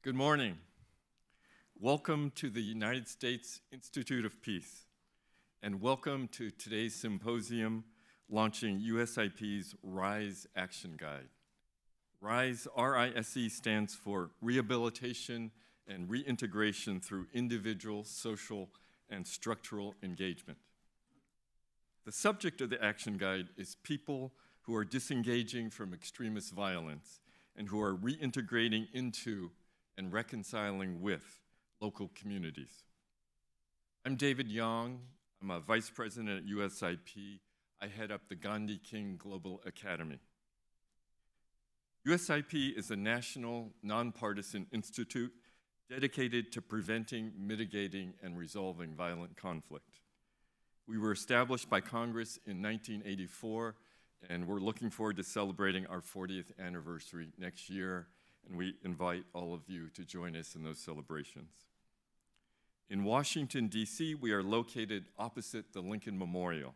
Good morning. Welcome to the United States Institute of Peace, and welcome to today's symposium launching USIP's RISE Action Guide. RISE, R-I-S-E, stands for Rehabilitation and Reintegration through Individual, Social, and Structural Engagement. The subject of the Action Guide is people who are disengaging from extremist violence and who are reintegrating into and reconciling with local communities. I'm David Young. I'm a vice president at USIP. I head up the Gandhi King Global Academy. USIP is a national, nonpartisan institute dedicated to preventing, mitigating, and resolving violent conflict. We were established by Congress in 1984, and we're looking forward to celebrating our 40th anniversary next year, and we invite all of you to join us in those celebrations. In Washington, D.C., we are located opposite the Lincoln Memorial,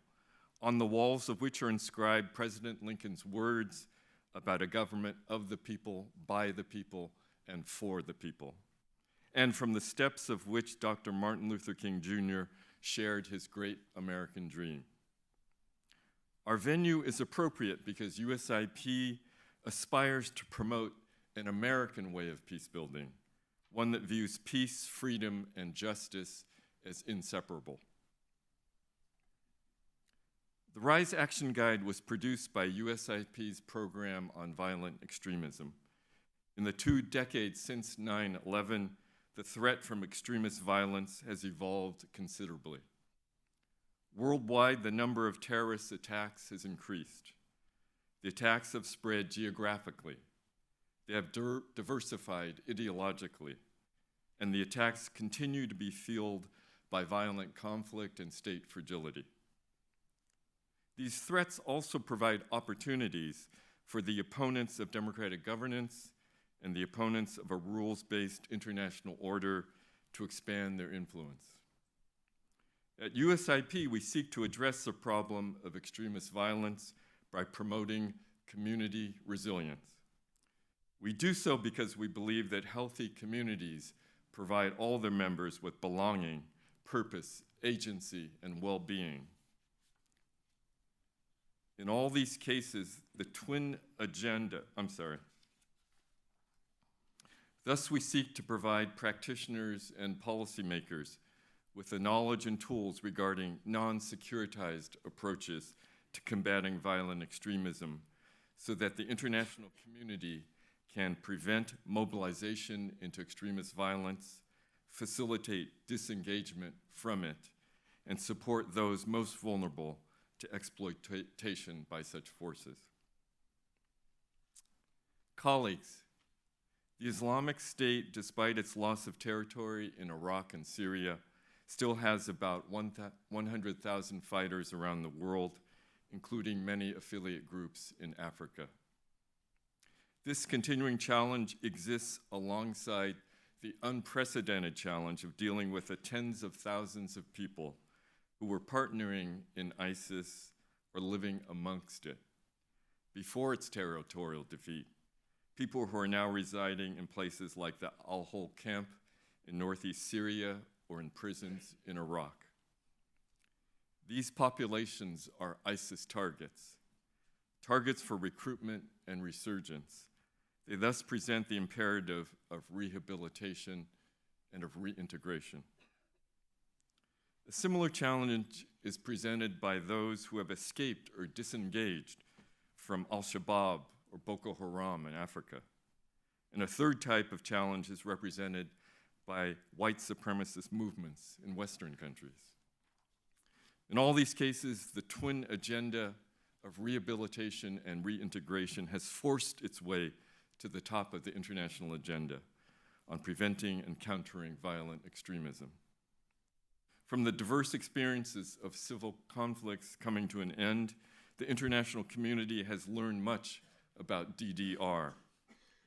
on the walls of which are inscribed President Lincoln's words about a government of the people, by the people, and for the people, and from the steps of which Dr. Martin Luther King Jr. shared his great American dream. Our venue is appropriate because USIP aspires to promote an American way of peace building, one that views peace, freedom, and justice as inseparable. The RISE Action Guide was produced by USIP's program on violent extremism. In the 2 decades since 9/11, the threat from extremist violence has evolved considerably. Worldwide, the number of terrorist attacks has increased. The attacks have spread geographically. They have diversified ideologically, and the attacks continue to be fueled by violent conflict and state fragility. These threats also provide opportunities for the opponents of democratic governance and the opponents of a rules-based international order to expand their influence. At USIP, we seek to address the problem of extremist violence by promoting community resilience. We do so because we believe that healthy communities provide all their members with belonging, purpose, agency, and well-being. In all these cases, the twin agenda, Thus, we seek to provide practitioners and policymakers with the knowledge and tools regarding non-securitized approaches to combating violent extremism so that the international community can prevent mobilization into extremist violence, facilitate disengagement from it, and support those most vulnerable to exploitation by such forces. Colleagues, the Islamic State, despite its loss of territory in Iraq and Syria, still has about 100,000 fighters around the world, including many affiliate groups in Africa. This continuing challenge exists alongside the unprecedented challenge of dealing with the tens of thousands of people who were partnering in ISIS or living amongst it before its territorial defeat, people who are now residing in places like the Al-Hol camp in northeast Syria or in prisons in Iraq. These populations are ISIS targets for recruitment and resurgence. They thus present the imperative of rehabilitation and of reintegration. A similar challenge is presented by those who have escaped or disengaged from Al-Shabaab or Boko Haram in Africa. And a third type of challenge is represented by white supremacist movements in Western countries. In all these cases, the twin agenda of rehabilitation and reintegration has forced its way to the top of the international agenda on preventing and countering violent extremism. From the diverse experiences of civil conflicts coming to an end, the international community has learned much about DDR,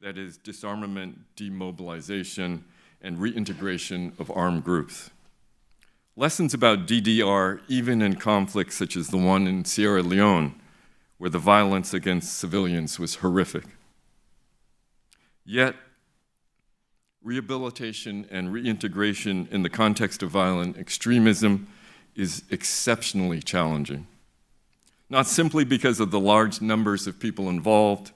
that is, disarmament, demobilization, and reintegration of armed groups. Lessons about DDR, even in conflicts such as the one in Sierra Leone, where the violence against civilians was horrific. Yet, rehabilitation and reintegration in the context of violent extremism is exceptionally challenging. Not simply because of the large numbers of people involved,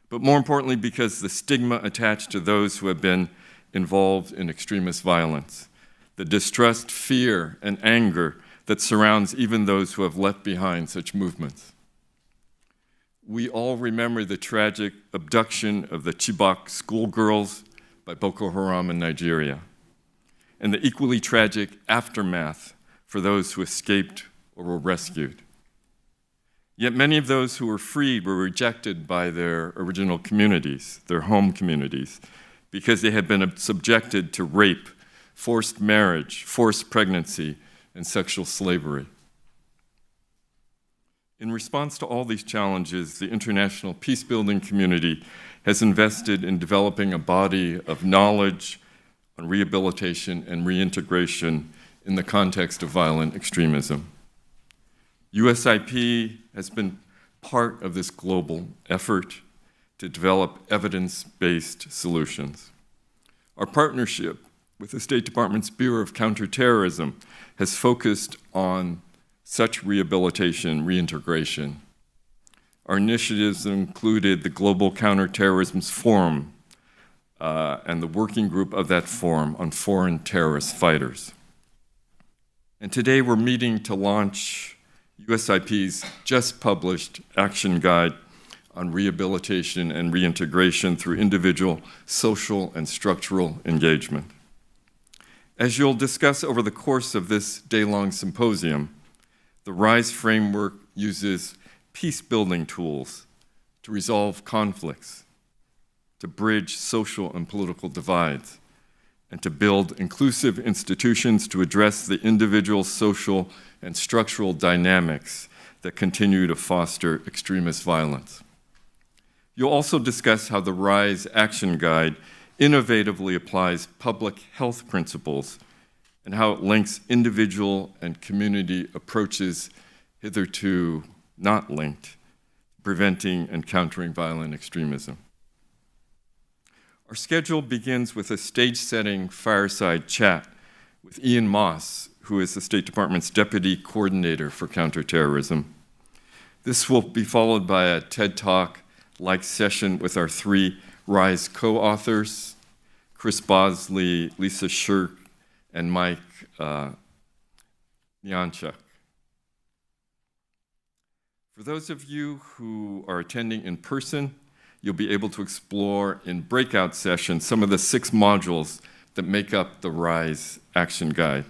but more importantly because the stigma attached to those who have been involved in extremist violence, the distrust, fear, and anger that surrounds even those who have left behind such movements. We all remember the tragic abduction of the Chibok schoolgirls by Boko Haram in Nigeria, and the equally tragic aftermath for those who escaped or were rescued. Yet many of those who were freed were rejected by their original communities, their home communities, because they had been subjected to rape, forced marriage, forced pregnancy, and sexual slavery. In response to all these challenges, the international peacebuilding community has invested in developing a body of knowledge on rehabilitation and reintegration in the context of violent extremism. USIP has been part of this global effort to develop evidence-based solutions. Our partnership with the State Department's Bureau of Counterterrorism has focused on such rehabilitation, reintegration. Our initiatives included the Global Counterterrorism Forum and the working group of that forum on foreign terrorist fighters. And today we're meeting to launch USIP's just published action guide on rehabilitation and reintegration through individual, social, and structural engagement. As you'll discuss over the course of this day-long symposium, the RISE framework uses peace-building tools to resolve conflicts, to bridge social and political divides, and to build inclusive institutions to address the individual, social, and structural dynamics that continue to foster extremist violence. You'll also discuss how the RISE Action Guide innovatively applies public health principles and how it links individual and community approaches hitherto not linked, preventing and countering violent extremism. Our schedule begins with a stage-setting fireside chat with Ian Moss, who is the State Department's Deputy Coordinator for Counterterrorism. This will be followed by a TED Talk-like session with our three RISE co-authors, Chris Bosley, Lisa Shirk, and Mike Nyanchuk. For those of you who are attending in person, you'll be able to explore in breakout sessions some of the 6 modules that make up the RISE Action Guide.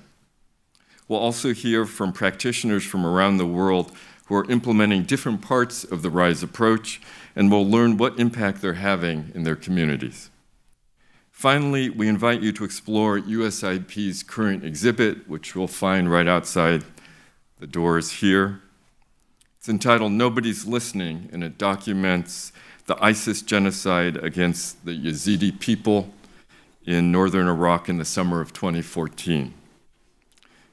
We'll also hear from practitioners from around the world who are implementing different parts of the RISE approach, and we'll learn what impact they're having in their communities. Finally, we invite you to explore USIP's current exhibit, which you'll find right outside the doors here. It's entitled Nobody's Listening, and it documents the ISIS genocide against the Yazidi people in northern Iraq in the summer of 2014.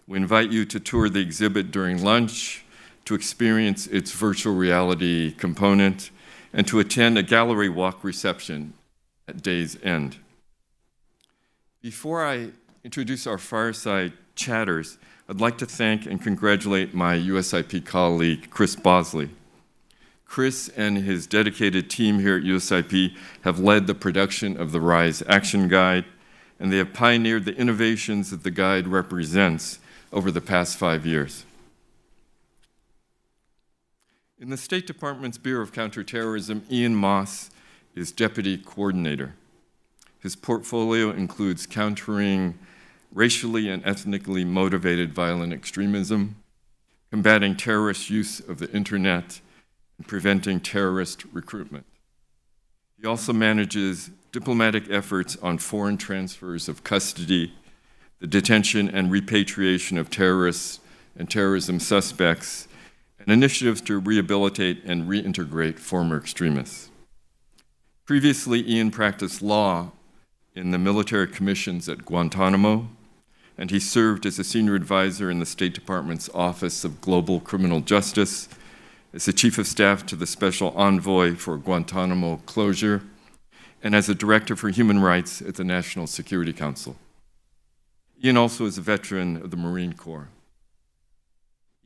We invite you to tour the exhibit during lunch, to experience its virtual reality component, and to attend a gallery walk reception at day's end. Before I introduce our fireside chatters, I'd like to thank and congratulate my USIP colleague, Chris Bosley. Chris and his dedicated team here at USIP have led the production of the RISE Action Guide, and they have pioneered the innovations that the guide represents over the past 5 years. In the State Department's Bureau of Counterterrorism, Ian Moss is Deputy Coordinator. His portfolio includes countering racially and ethnically motivated violent extremism, combating terrorist use of the internet, and preventing terrorist recruitment. He also manages diplomatic efforts on foreign transfers of custody, the detention and repatriation of terrorists and terrorism suspects, and initiatives to rehabilitate and reintegrate former extremists. Previously, Ian practiced law in the military commissions at Guantanamo, and he served as a senior advisor in the State Department's Office of Global Criminal Justice, as the Chief of Staff to the Special Envoy for Guantanamo closure, and as a director for human rights at the National Security Council. Ian also is a veteran of the Marine Corps.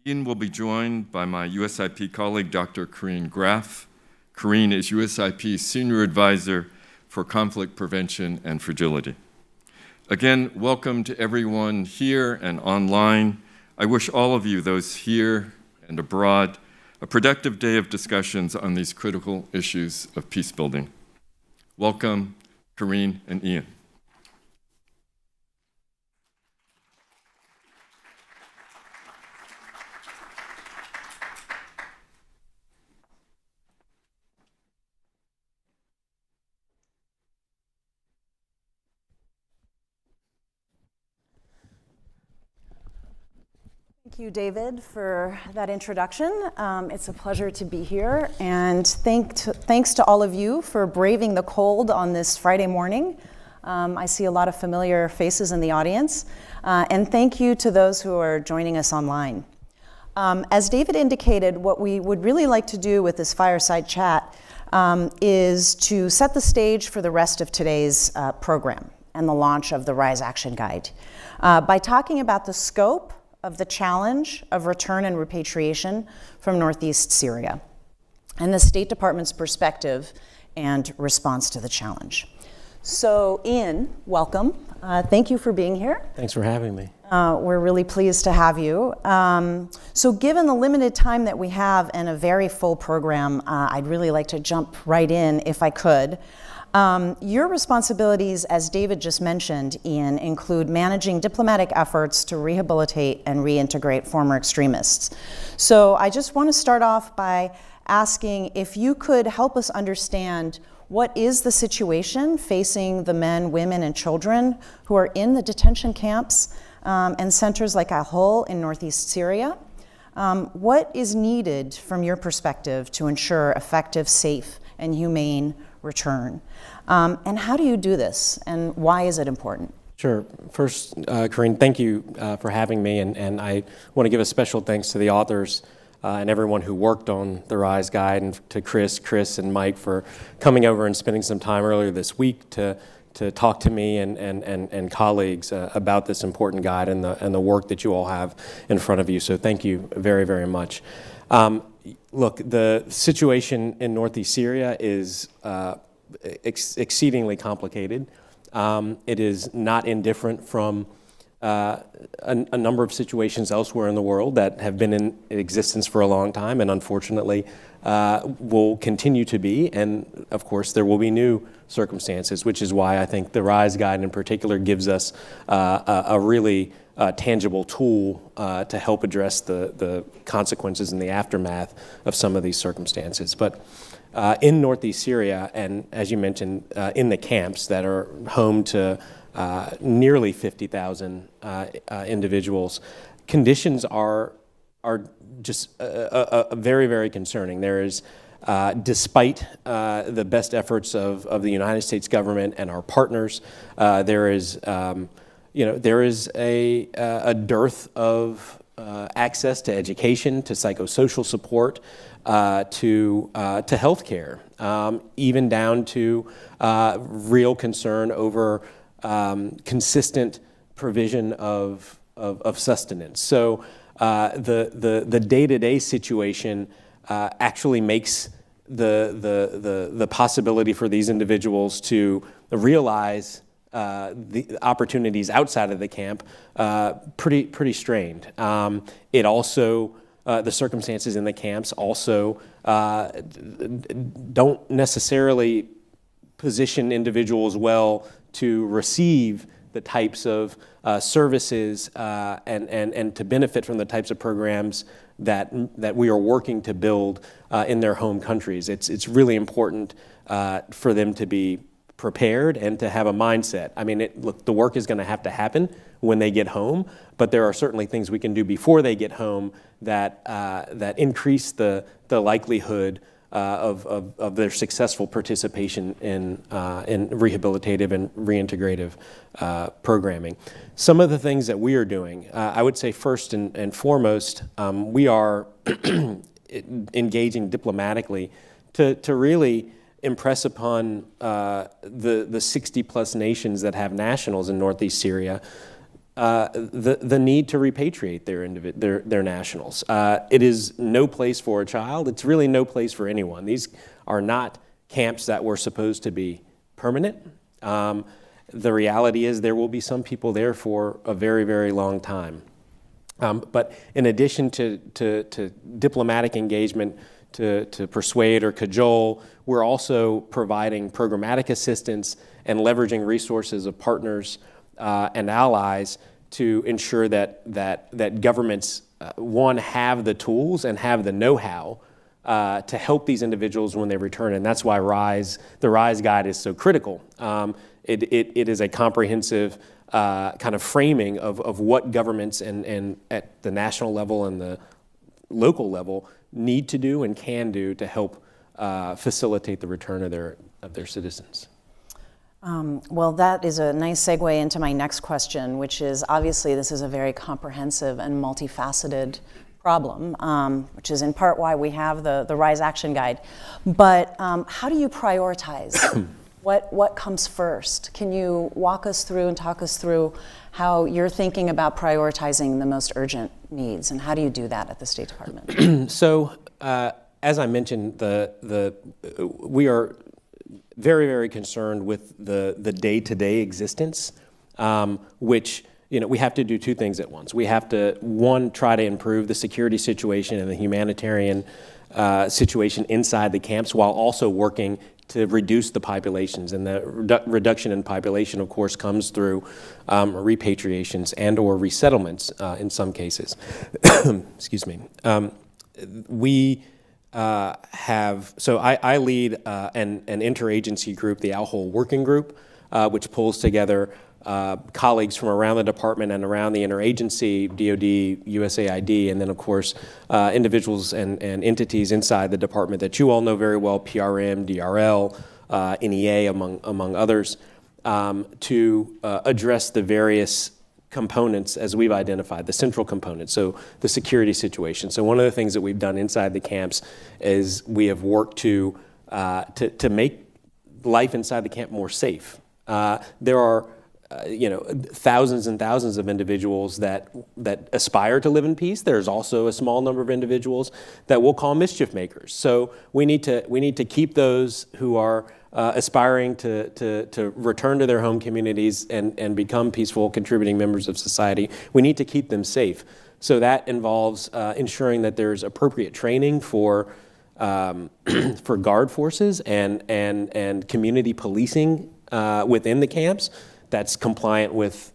Ian will be joined by my USIP colleague, Dr. Corinne Graff. Corinne is USIP's Senior Advisor for Conflict Prevention and Fragility. Again, welcome to everyone here and online. I wish all of you, those here and abroad, a productive day of discussions on these critical issues of peace building. Welcome, Corinne and Ian. Thank you, David, for that introduction. It's a pleasure to be here, and thanks to all of you for braving the cold on this Friday morning. I see a lot of familiar faces in the audience, and thank you to those who are joining us online. As David indicated, what we would really like to do with this fireside chat is to set the stage for the rest of today's program and the launch of the RISE Action Guide by talking about the scope of the challenge of return and repatriation from Northeast Syria, and the State Department's perspective and response to the challenge. So, Ian, welcome. Thank you for being here. Thanks for having me. We're really pleased to have you. So given the limited time that we have and a very full program, I'd really like to jump right in if I could. Your responsibilities, as David just mentioned, Ian, include managing diplomatic efforts to rehabilitate and reintegrate former extremists. So I just want to start off by asking if you could help us understand what is the situation facing the men, women, and children who are in the detention camps and centers like Al-Hol in Northeast Syria. What is needed from your perspective to ensure effective, safe, and humane return? And how do you do this, and why is it important? Sure. First, Corinne, thank you for having me, and I want to give a special thanks to the authors and everyone who worked on the RISE Guide, and to Chris and Mike for coming over and spending some time earlier this week to talk to me and colleagues about this important guide and the work that you all have in front of you. So thank you very, very much. Look, the situation in Northeast Syria is exceedingly complicated. It is not indifferent from a number of situations elsewhere in the world that have been in existence for a long time and unfortunately will continue to be. And of course, there will be new circumstances, which is why I think the RISE Guide in particular gives us a really tangible tool to help address the consequences and the aftermath of some of these circumstances. But in Northeast Syria, and as you mentioned, in the camps that are home to nearly 50,000 individuals, conditions are just very, very concerning. There is, despite the best efforts of the United States government and our partners, there is a dearth of access to education, to psychosocial support, to healthcare, even down to real concern over consistent provision of sustenance. So the day-to-day situation actually makes the possibility for these individuals to realize the opportunities outside of the camp pretty strained. It also the circumstances in the camps also don't necessarily position individuals well to receive the types of services and to benefit from the types of programs that we are working to build in their home countries. It's really important for them to be prepared and to have a mindset. I mean, look, the work is going to have to happen when they get home, but there are certainly things we can do before they get home that increase the likelihood of their successful participation in rehabilitative and reintegrative programming. Some of the things that we are doing, I would say first and foremost, we are engaging diplomatically to really impress upon the 60 plus nations that have nationals in Northeast Syria the need to repatriate their nationals. It is no place for a child. It's really no place for anyone. These are not camps that were supposed to be permanent. The reality is there will be some people there for a very, very long time. But in addition to diplomatic engagement, to persuade or cajole, we're also providing programmatic assistance and leveraging resources of partners and allies to ensure that governments, one, have the tools and have the know-how to help these individuals when they return. And that's why the RISE guide is so critical. It is a comprehensive kind of framing of what governments and at the national level and the local level need to do and can do to help facilitate the return of their citizens. Well, that is a nice segue into my next question, which is obviously this is a very comprehensive and multifaceted problem, which is in part why we have the RISE Action Guide. But how do you prioritize? What comes first? Can you walk us through and talk us through how you're thinking about prioritizing the most urgent needs, and how do you do that at the State Department? So, as I mentioned, we are very, very concerned with the day-to-day existence, which we have to do two things at once. We have to, one, try to improve the security situation and the humanitarian situation inside the camps, while also working to reduce the populations. And the reduction in population, of course, comes through repatriations and or resettlements in some cases. Excuse me. I lead an interagency group, the Al-Hol Working Group, which pulls together colleagues from around the department and around the interagency, DoD, USAID, and then of course individuals and entities inside the department that you all know very well, PRM, DRL, NEA, among others, to address the various components as we've identified, the central components, so the security situation. So one of the things that we've done inside the camps is we have worked to make life inside the camp more safe. There are thousands and thousands of individuals that aspire to live in peace. There's also a small number of individuals that we'll call mischief makers. So we need to keep those who are aspiring to return to their home communities and become peaceful, contributing members of society. We need to keep them safe. So that involves ensuring that there's appropriate training for guard forces and community policing within the camps that's compliant with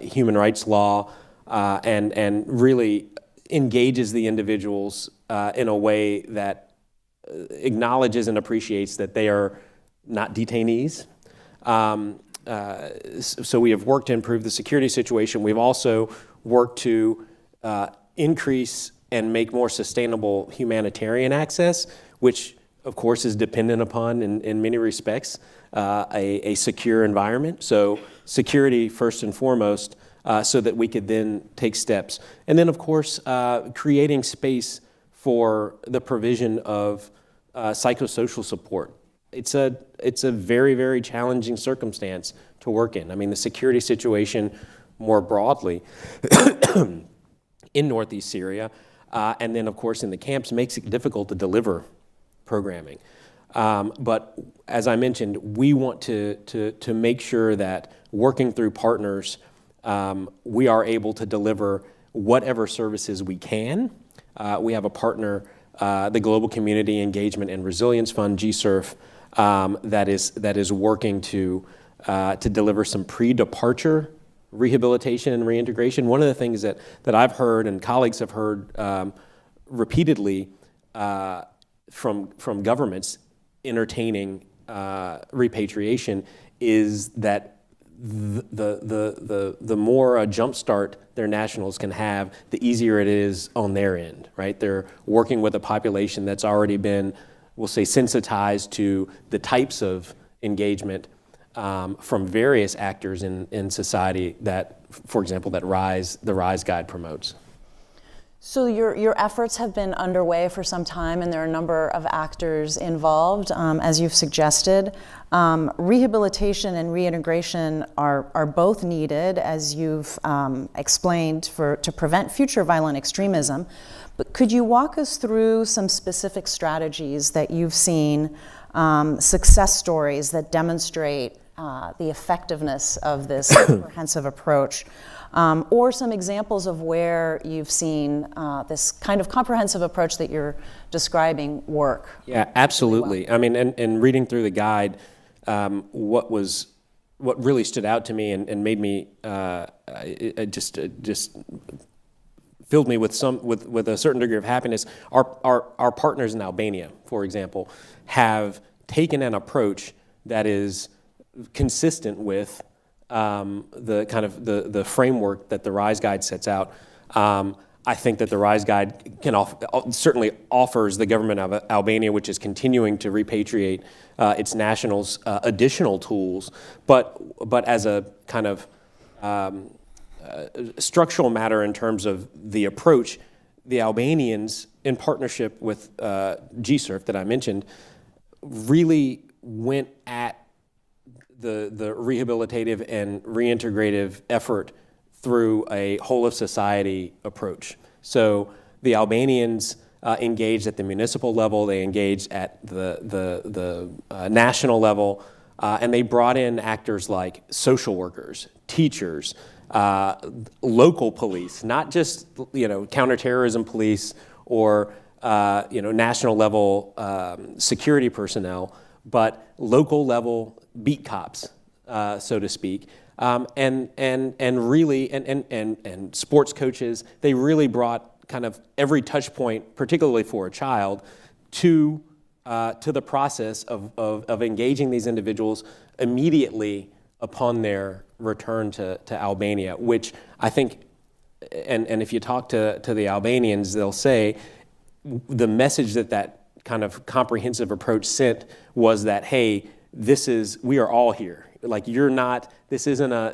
human rights law and really engages the individuals in a way that acknowledges and appreciates that they are not detainees. So we have worked to improve the security situation. We've also worked to increase and make more sustainable humanitarian access, which of course is dependent upon, in many respects, a secure environment. So security first and foremost, so that we could then take steps. And then of course, creating space for the provision of psychosocial support. It's a very, very challenging circumstance to work in. I mean, the security situation more broadly in Northeast Syria, and then of course in the camps makes it difficult to deliver programming. But as I mentioned, we want to make sure that working through partners, we are able to deliver whatever services we can. We have a partner, the Global Community Engagement and Resilience Fund, GSERF, that is working to deliver some pre-departure rehabilitation and reintegration. One of the things that I've heard and colleagues have heard repeatedly from governments entertaining repatriation is that the more a jumpstart their nationals can have, the easier it is on their end, right? They're working with a population that's already been, we'll say, sensitized to the types of engagement from various actors in society that, for example, that the RISE Guide promotes. So your efforts have been underway for some time, and there are a number of actors involved, as you've suggested. Rehabilitation and reintegration are both needed, as you've explained, to prevent future violent extremism. But could you walk us through some specific strategies that you've seen, success stories that demonstrate the effectiveness of this comprehensive approach? Or some examples of where you've seen this kind of comprehensive approach that you're describing work. Yeah, absolutely. Well. I mean, and reading through the guide, what really stood out to me and made me it just filled me with a certain degree of happiness. Our partners in Albania, for example, have taken an approach that is consistent with the kind of the framework that the RISE Guide sets out. I think that the RISE Guide certainly offers the government of Albania, which is continuing to repatriate its nationals, additional tools, but as a kind of structural matter in terms of the approach, the Albanians, in partnership with GSURF that I mentioned, really went at the rehabilitative and reintegrative effort through a whole of society approach. So the Albanians engaged at the municipal level, they engaged at the national level, and they brought in actors like social workers, teachers, local police, not just counterterrorism police or national level security personnel, but local level beat cops, so to speak, and really and sports coaches. They really brought kind of every touch point, particularly for a child, to the process of engaging these individuals immediately upon their return to Albania, which I think, and if you talk to the Albanians, they'll say the message that kind of comprehensive approach sent was that, hey, we are all here. Like, you're not, this isn't an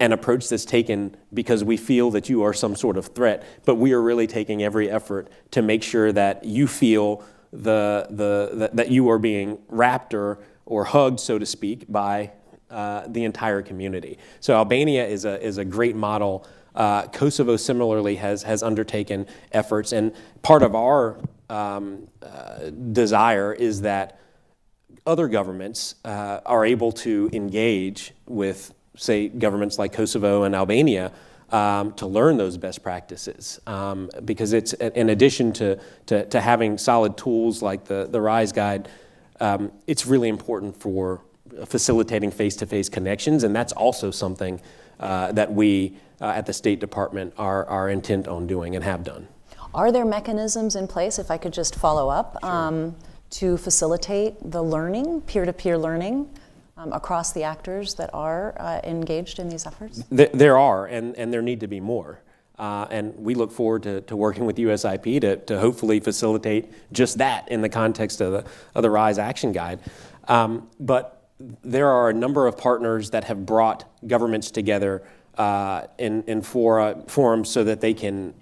approach that's taken because we feel that you are some sort of threat, but we are really taking every effort to make sure that you feel that you are being wrapped or hugged, so to speak, by the entire community. So Albania is a great model. Kosovo similarly has undertaken efforts, and part of our desire is that other governments are able to engage with, say, governments like Kosovo and Albania to learn those best practices, because it's, in addition to having solid tools like the RISE Guide, it's really important for facilitating face-to-face connections, and that's also something that we at the State Department are intent on doing and have done. Are there mechanisms in place, if I could just follow up, Sure. To facilitate the learning, peer-to-peer learning, across the actors that are engaged in these efforts? There are, and there need to be more. And we look forward to working with USIP to hopefully facilitate just that in the context of the RISE Action Guide. But there are a number of partners that have brought governments together in forums so that they can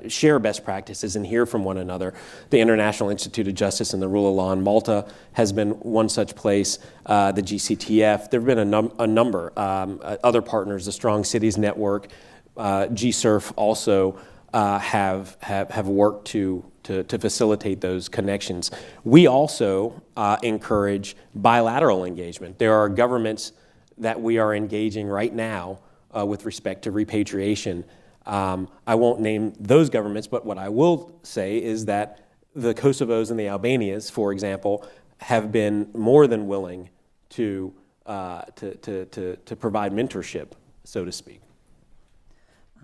share best practices and hear from one another. The International Institute of Justice and the Rule of Law in Malta has been one such place. The GCTF. There have been a number. Other partners, the Strong Cities Network, GSURF also have worked to facilitate those connections. We also encourage bilateral engagement. There are governments that we are engaging right now with respect to repatriation. I won't name those governments, but what I will say is that the Kosovos and the Albanias, for example, have been more than willing to provide mentorship, so to speak.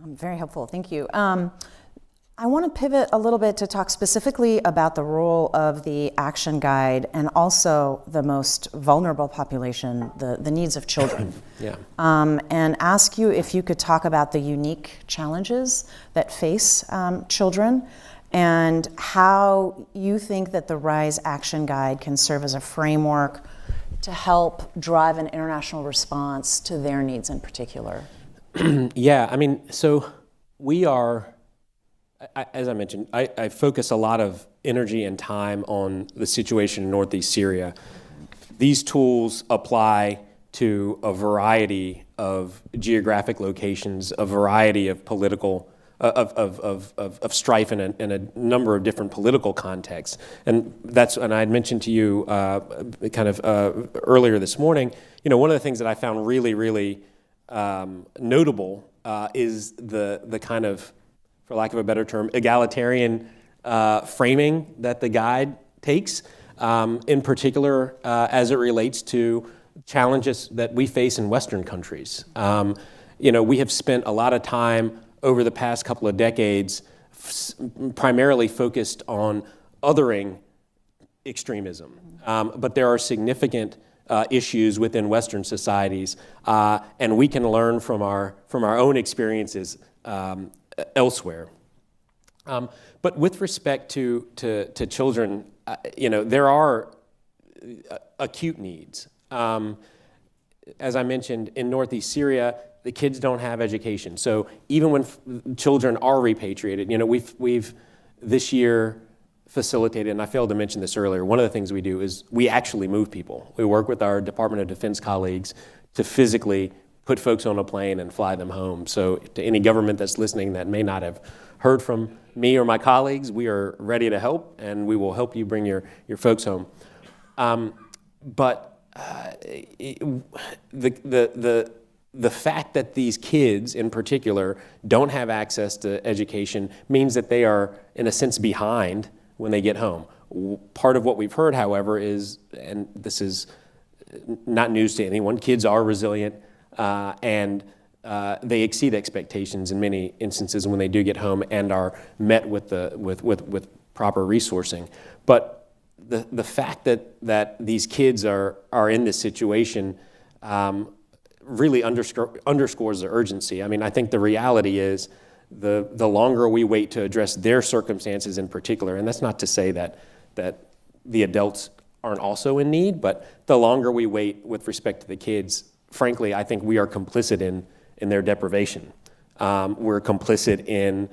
Very helpful, thank you. I want to pivot a little bit to talk specifically about the role of the Action Guide and also the most vulnerable population, the needs of children. Yeah. And ask you if you could talk about the unique challenges that face children and how you think that the RISE Action Guide can serve as a framework to help drive an international response to their needs in particular. Yeah, I mean, so we are, as I mentioned, I focus a lot of energy and time on the situation in Northeast Syria. These tools apply to a variety of geographic locations, a variety of political, of strife in a number of different political contexts. And I had mentioned to you earlier this morning, one of the things that I found really notable is the kind of, for lack of a better term, egalitarian framing that the guide takes, in particular as it relates to challenges that we face in Western countries. We have spent a lot of time over the past couple of decades primarily focused on othering extremism, but there are significant issues within Western societies, and we can learn from our own experiences elsewhere. But with respect to children, there are acute needs. As I mentioned, in Northeast Syria, the kids don't have education. So even when children are repatriated, we've this year facilitated, and I failed to mention this earlier, one of the things we do is we actually move people. We work with our Department of Defense colleagues to physically put folks on a plane and fly them home. So to any government that's listening that may not have heard from me or my colleagues, we are ready to help, and we will help you bring your folks home. But the fact that these kids in particular don't have access to education means that they are, in a sense, behind when they get home. Part of what we've heard, however, is, and this is not news to anyone, kids are resilient and they exceed expectations in many instances when they do get home and are met with proper resourcing. But the fact that these kids are in this situation really underscores the urgency. I mean, I think the reality is the longer we wait to address their circumstances in particular, and that's not to say that the adults aren't also in need, but the longer we wait with respect to the kids, frankly, I think we are complicit in their deprivation. We're complicit in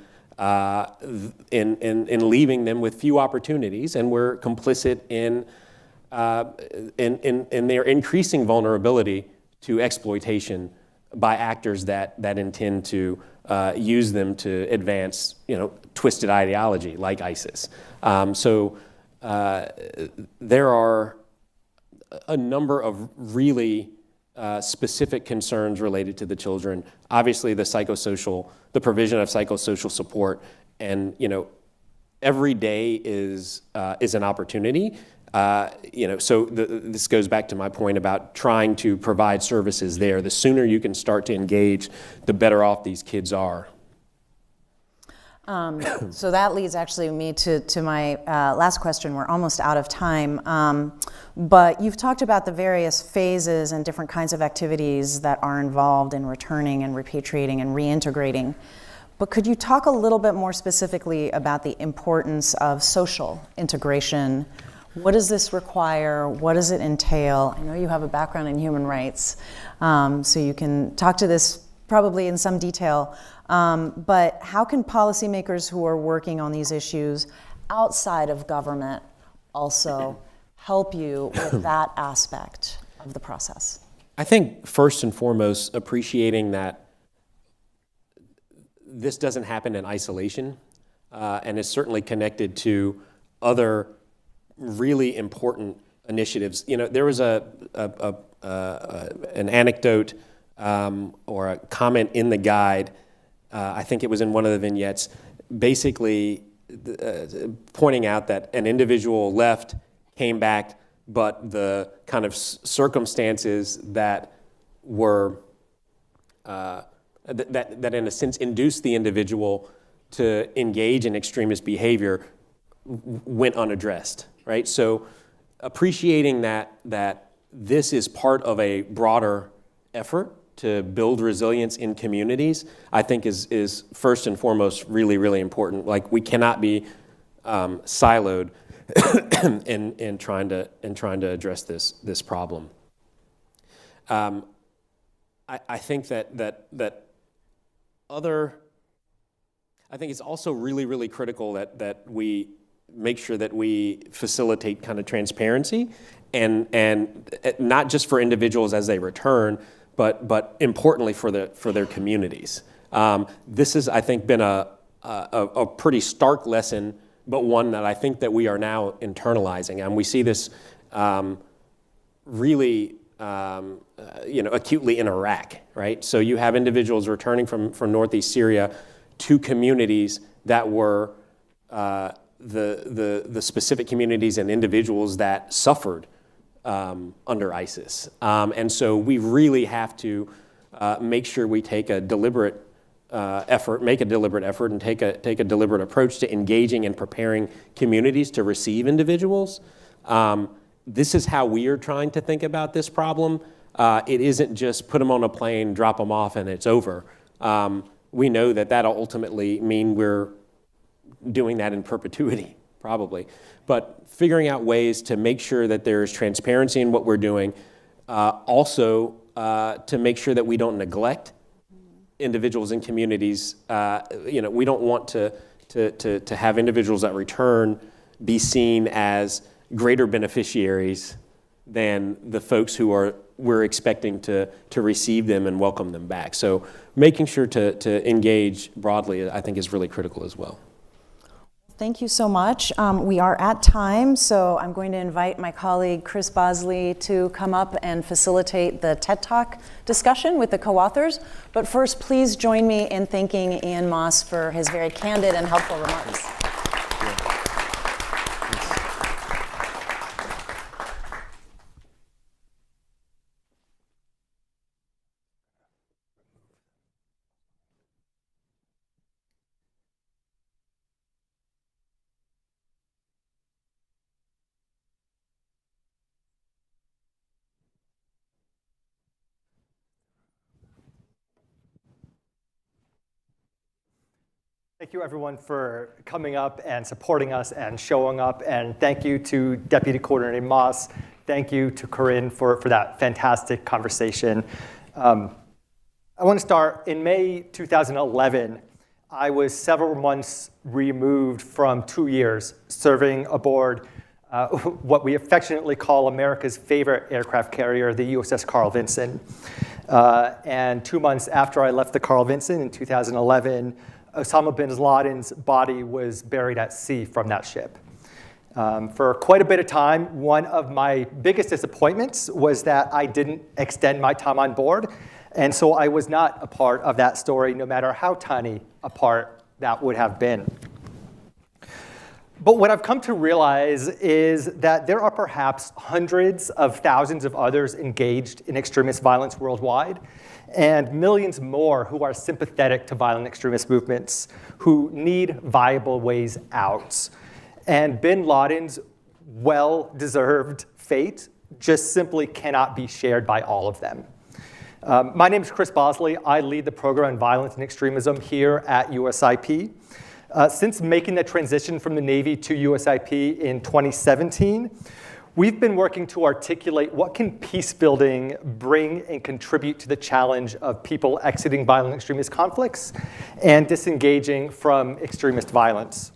leaving them with few opportunities, and we're complicit in their increasing vulnerability to exploitation by actors that intend to use them to advance, twisted ideology like ISIS. So there are a number of really specific concerns related to the children. Obviously, the provision of psychosocial support, and every day is an opportunity. So this goes back to my point about trying to provide services there. The sooner you can start to engage, the better off these kids are. So that leads actually me to my last question. We're almost out of time. But you've talked about the various phases and different kinds of activities that are involved in returning and repatriating and reintegrating. But could you talk a little bit more specifically about the importance of social integration? What does this require? What does it entail? I know you have a background in human rights, so you can talk to this probably in some detail. But how can policymakers who are working on these issues outside of government also help you with that aspect of the process? I think first and foremost, appreciating that this doesn't happen in isolation, and is certainly connected to other really important initiatives. There was an anecdote or a comment in the guide. I think it was in one of the vignettes, basically pointing out that an individual left, came back, but the kind of circumstances that were that in a sense induced the individual to engage in extremist behavior went unaddressed. Right? So appreciating that this is part of a broader effort to build resilience in communities, I think is first and foremost really, really important. Like, we cannot be siloed in trying to address this problem. I think that I think it's also really, really critical that we make sure that we facilitate kind of transparency and not just for individuals as they return, but importantly for their communities. This has, I think, been a pretty stark lesson, but one that I think that we are now internalizing, and we see this really acutely in Iraq, right? So you have individuals returning from northeast Syria to communities that were the specific communities and individuals that suffered under ISIS. And so we really have to make sure we take a deliberate effort and take a deliberate approach to engaging and preparing communities to receive individuals. This is how we are trying to think about this problem. It isn't just put them on a plane, drop them off, and it's over. We know that that'll ultimately mean we're doing that in perpetuity, probably. But figuring out ways to make sure that there's transparency in what we're doing, also to make sure that we don't neglect individuals and communities. We don't want to have individuals that return be seen as greater beneficiaries than the folks who we're expecting to receive them and welcome them back. So making sure to engage broadly, I think, is really critical as well. Thank you so much. We are at time, so I'm going to invite my colleague Chris Bosley to come up and facilitate the TED Talk discussion with the co-authors. But first, please join me in thanking Ian Moss for his very candid and helpful remarks. Thank you, everyone, for coming up and supporting us and showing up. And thank you to Deputy Coordinator Moss. Thank you to Corinne for that fantastic conversation. I want to start. In May 2011, I was several months removed from 2 years serving aboard what we affectionately call America's favorite aircraft carrier, the USS Carl Vinson. And 2 months after I left the Carl Vinson in 2011, Osama bin Laden's body was buried at sea from that ship. For quite a bit of time, one of my biggest disappointments was that I didn't extend my time on board, and so I was not a part of that story, no matter how tiny a part that would have been. But what I've come to realize is that there are perhaps hundreds of thousands of others engaged in extremist violence worldwide, and millions more who are sympathetic to violent extremist movements, who need viable ways out. And bin Laden's well-deserved fate just simply cannot be shared by all of them. My name is Chris Bosley. I lead the program on violence and extremism here at USIP. Since making the transition from the Navy to USIP in 2017, we've been working to articulate what can peacebuilding bring and contribute to the challenge of people exiting violent extremist conflicts and disengaging from extremist violence.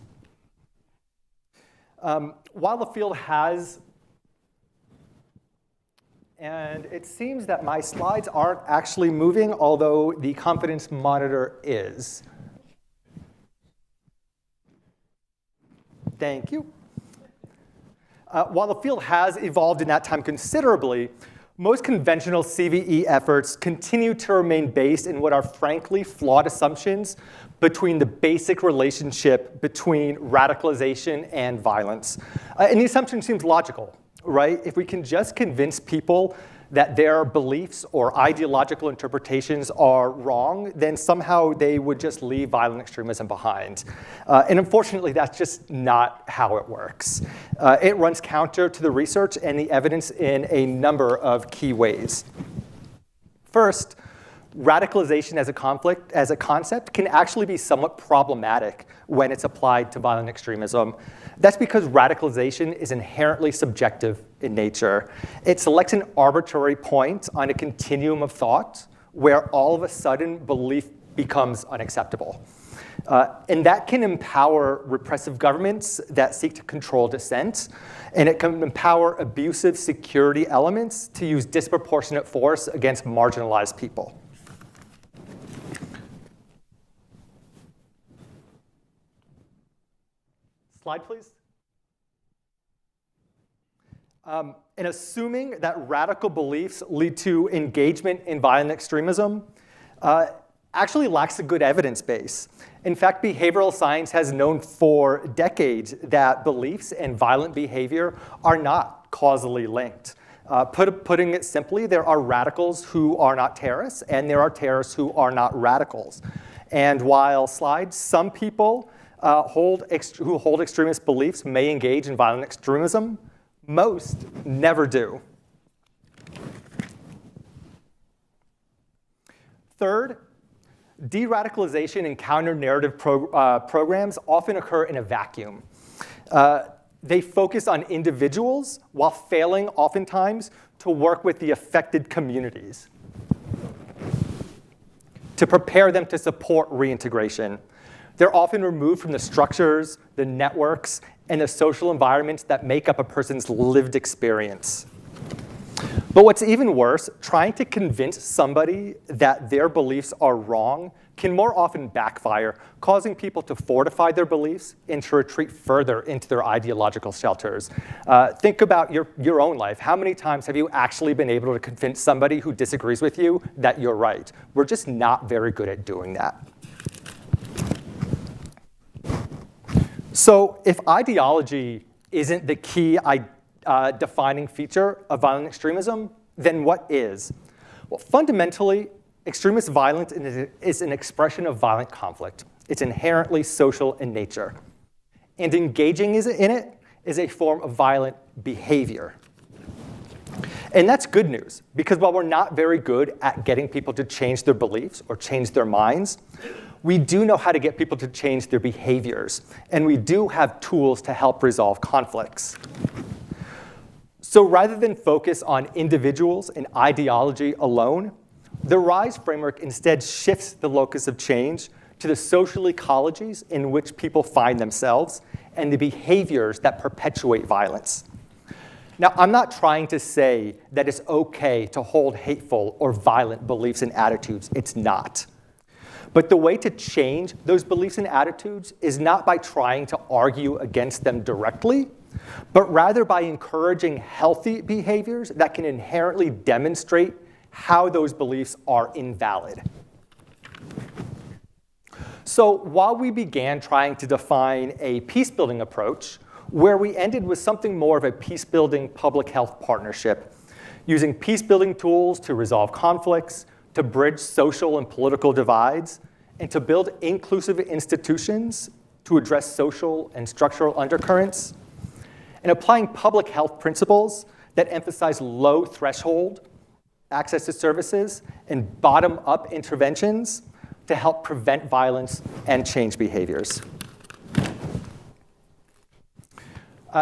While the field has, and it seems that my slides aren't actually moving, although the confidence monitor is. Thank you. While the field has evolved in that time considerably, most conventional CVE efforts continue to remain based in what are frankly flawed assumptions between the basic relationship between radicalization and violence. And the assumption seems logical, right? If we can just convince people that their beliefs or ideological interpretations are wrong, then somehow they would just leave violent extremism behind. And unfortunately, that's just not how it works. It runs counter to the research and the evidence in a number of key ways. First, radicalization as a concept can actually be somewhat problematic when it's applied to violent extremism. That's because radicalization is inherently subjective in nature. It selects an arbitrary point on a continuum of thought where all of a sudden belief becomes unacceptable. And that can empower repressive governments that seek to control dissent, and it can empower abusive security elements to use disproportionate force against marginalized people. Slide, please. And assuming that radical beliefs lead to engagement in violent extremism actually lacks a good evidence base. In fact, behavioral science has known for decades that beliefs and violent behavior are not causally linked. Putting it simply, there are radicals who are not terrorists, and there are terrorists who are not radicals. And while some people who hold extremist beliefs may engage in violent extremism, most never do. Third, de-radicalization and counter-narrative programs often occur in a vacuum. They focus on individuals while failing oftentimes to work with the affected communities to prepare them to support reintegration. They're often removed from the structures, the networks, and the social environments that make up a person's lived experience. But what's even worse, trying to convince somebody that their beliefs are wrong can more often backfire, causing people to fortify their beliefs and to retreat further into their ideological shelters. Think about your own life. How many times have you actually been able to convince somebody who disagrees with you that you're right? We're just not very good at doing that. So if ideology isn't the key defining feature of violent extremism, then what is? Well, fundamentally, extremist violence is an expression of violent conflict. It's inherently social in nature. And engaging in it is a form of violent behavior. And that's good news, because while we're not very good at getting people to change their beliefs or change their minds, we do know how to get people to change their behaviors, and we do have tools to help resolve conflicts. So rather than focus on individuals and ideology alone, the RISE framework instead shifts the locus of change to the social ecologies in which people find themselves and the behaviors that perpetuate violence. Now, I'm not trying to say that it's okay to hold hateful or violent beliefs and attitudes. It's not. But the way to change those beliefs and attitudes is not by trying to argue against them directly, but rather by encouraging healthy behaviors that can inherently demonstrate how those beliefs are invalid. So while we began trying to define a peacebuilding approach, where we ended with something more of a peacebuilding public health partnership, using peacebuilding tools to resolve conflicts, to bridge social and political divides, and to build inclusive institutions to address social and structural undercurrents, and applying public health principles that emphasize low threshold access to services and bottom-up interventions to help prevent violence and change behaviors.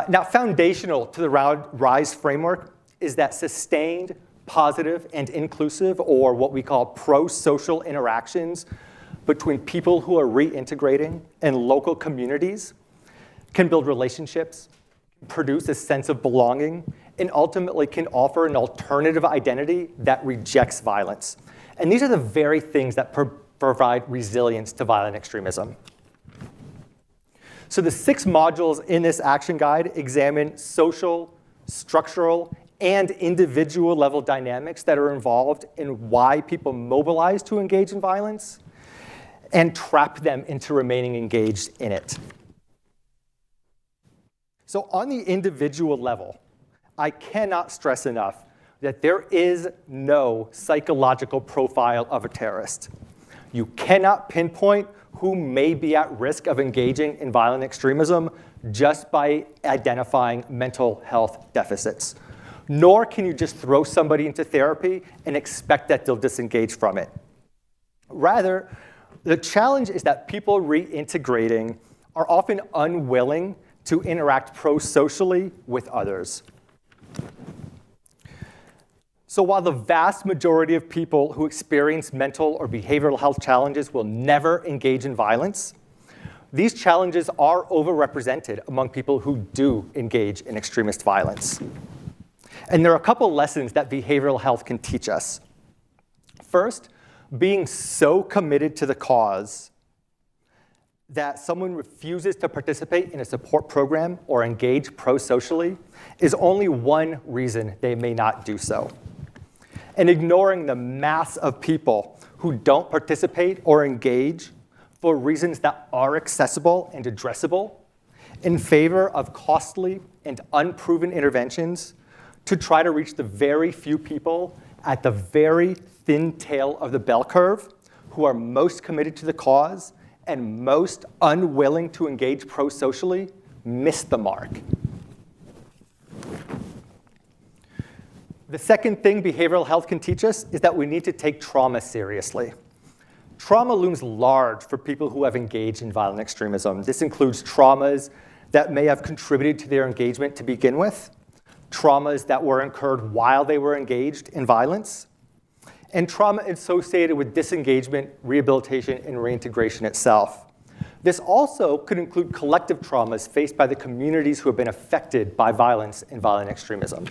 Now, foundational to the RISE framework is that sustained, positive, and inclusive, or what we call prosocial interactions between people who are reintegrating and local communities can build relationships, produce a sense of belonging, and ultimately can offer an alternative identity that rejects violence. And these are the very things that provide resilience to violent extremism. So the 6 modules in this action guide examine social, structural, and individual level dynamics that are involved in why people mobilize to engage in violence and trap them into remaining engaged in it. So on the individual level, I cannot stress enough that there is no psychological profile of a terrorist. You cannot pinpoint who may be at risk of engaging in violent extremism just by identifying mental health deficits. Nor can you just throw somebody into therapy and expect that they'll disengage from it. Rather, the challenge is that people reintegrating are often unwilling to interact prosocially with others. So while the vast majority of people who experience mental or behavioral health challenges will never engage in violence, these challenges are overrepresented among people who do engage in extremist violence. And there are a couple lessons that behavioral health can teach us. First, being so committed to the cause that someone refuses to participate in a support program or engage pro-socially is only one reason they may not do so. And ignoring the mass of people who don't participate or engage for reasons that are accessible and addressable in favor of costly and unproven interventions to try to reach the very few people at the very thin tail of the bell curve who are most committed to the cause and most unwilling to engage pro-socially miss the mark. The second thing behavioral health can teach us is that we need to take trauma seriously. Trauma looms large for people who have engaged in violent extremism. This includes traumas that may have contributed to their engagement to begin with, traumas that were incurred while they were engaged in violence, and trauma associated with disengagement, rehabilitation, and reintegration itself. This also could include collective traumas faced by the communities who have been affected by violence and violent extremism.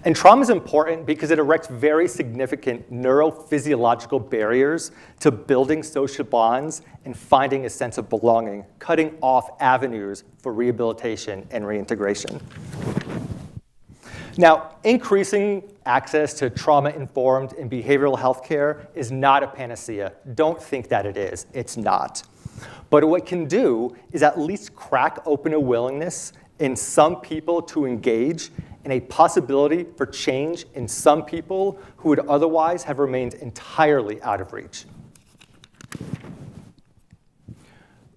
And trauma is important because it erects very significant neurophysiological barriers to building social bonds and finding a sense of belonging, cutting off avenues for rehabilitation and reintegration. Now, increasing access to trauma-informed and behavioral health care is not a panacea. Don't think that it is. It's not. But what it can do is at least crack open a willingness in some people to engage and a possibility for change in some people who would otherwise have remained entirely out of reach.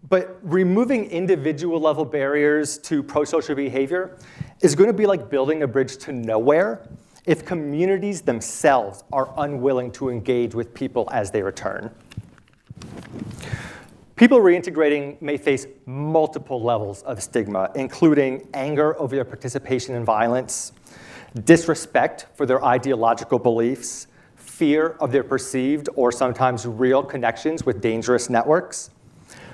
But removing individual level barriers to prosocial behavior is going to be like building a bridge to nowhere if communities themselves are unwilling to engage with people as they return. People reintegrating may face multiple levels of stigma, including anger over their participation in violence, disrespect for their ideological beliefs, fear of their perceived or sometimes real connections with dangerous networks,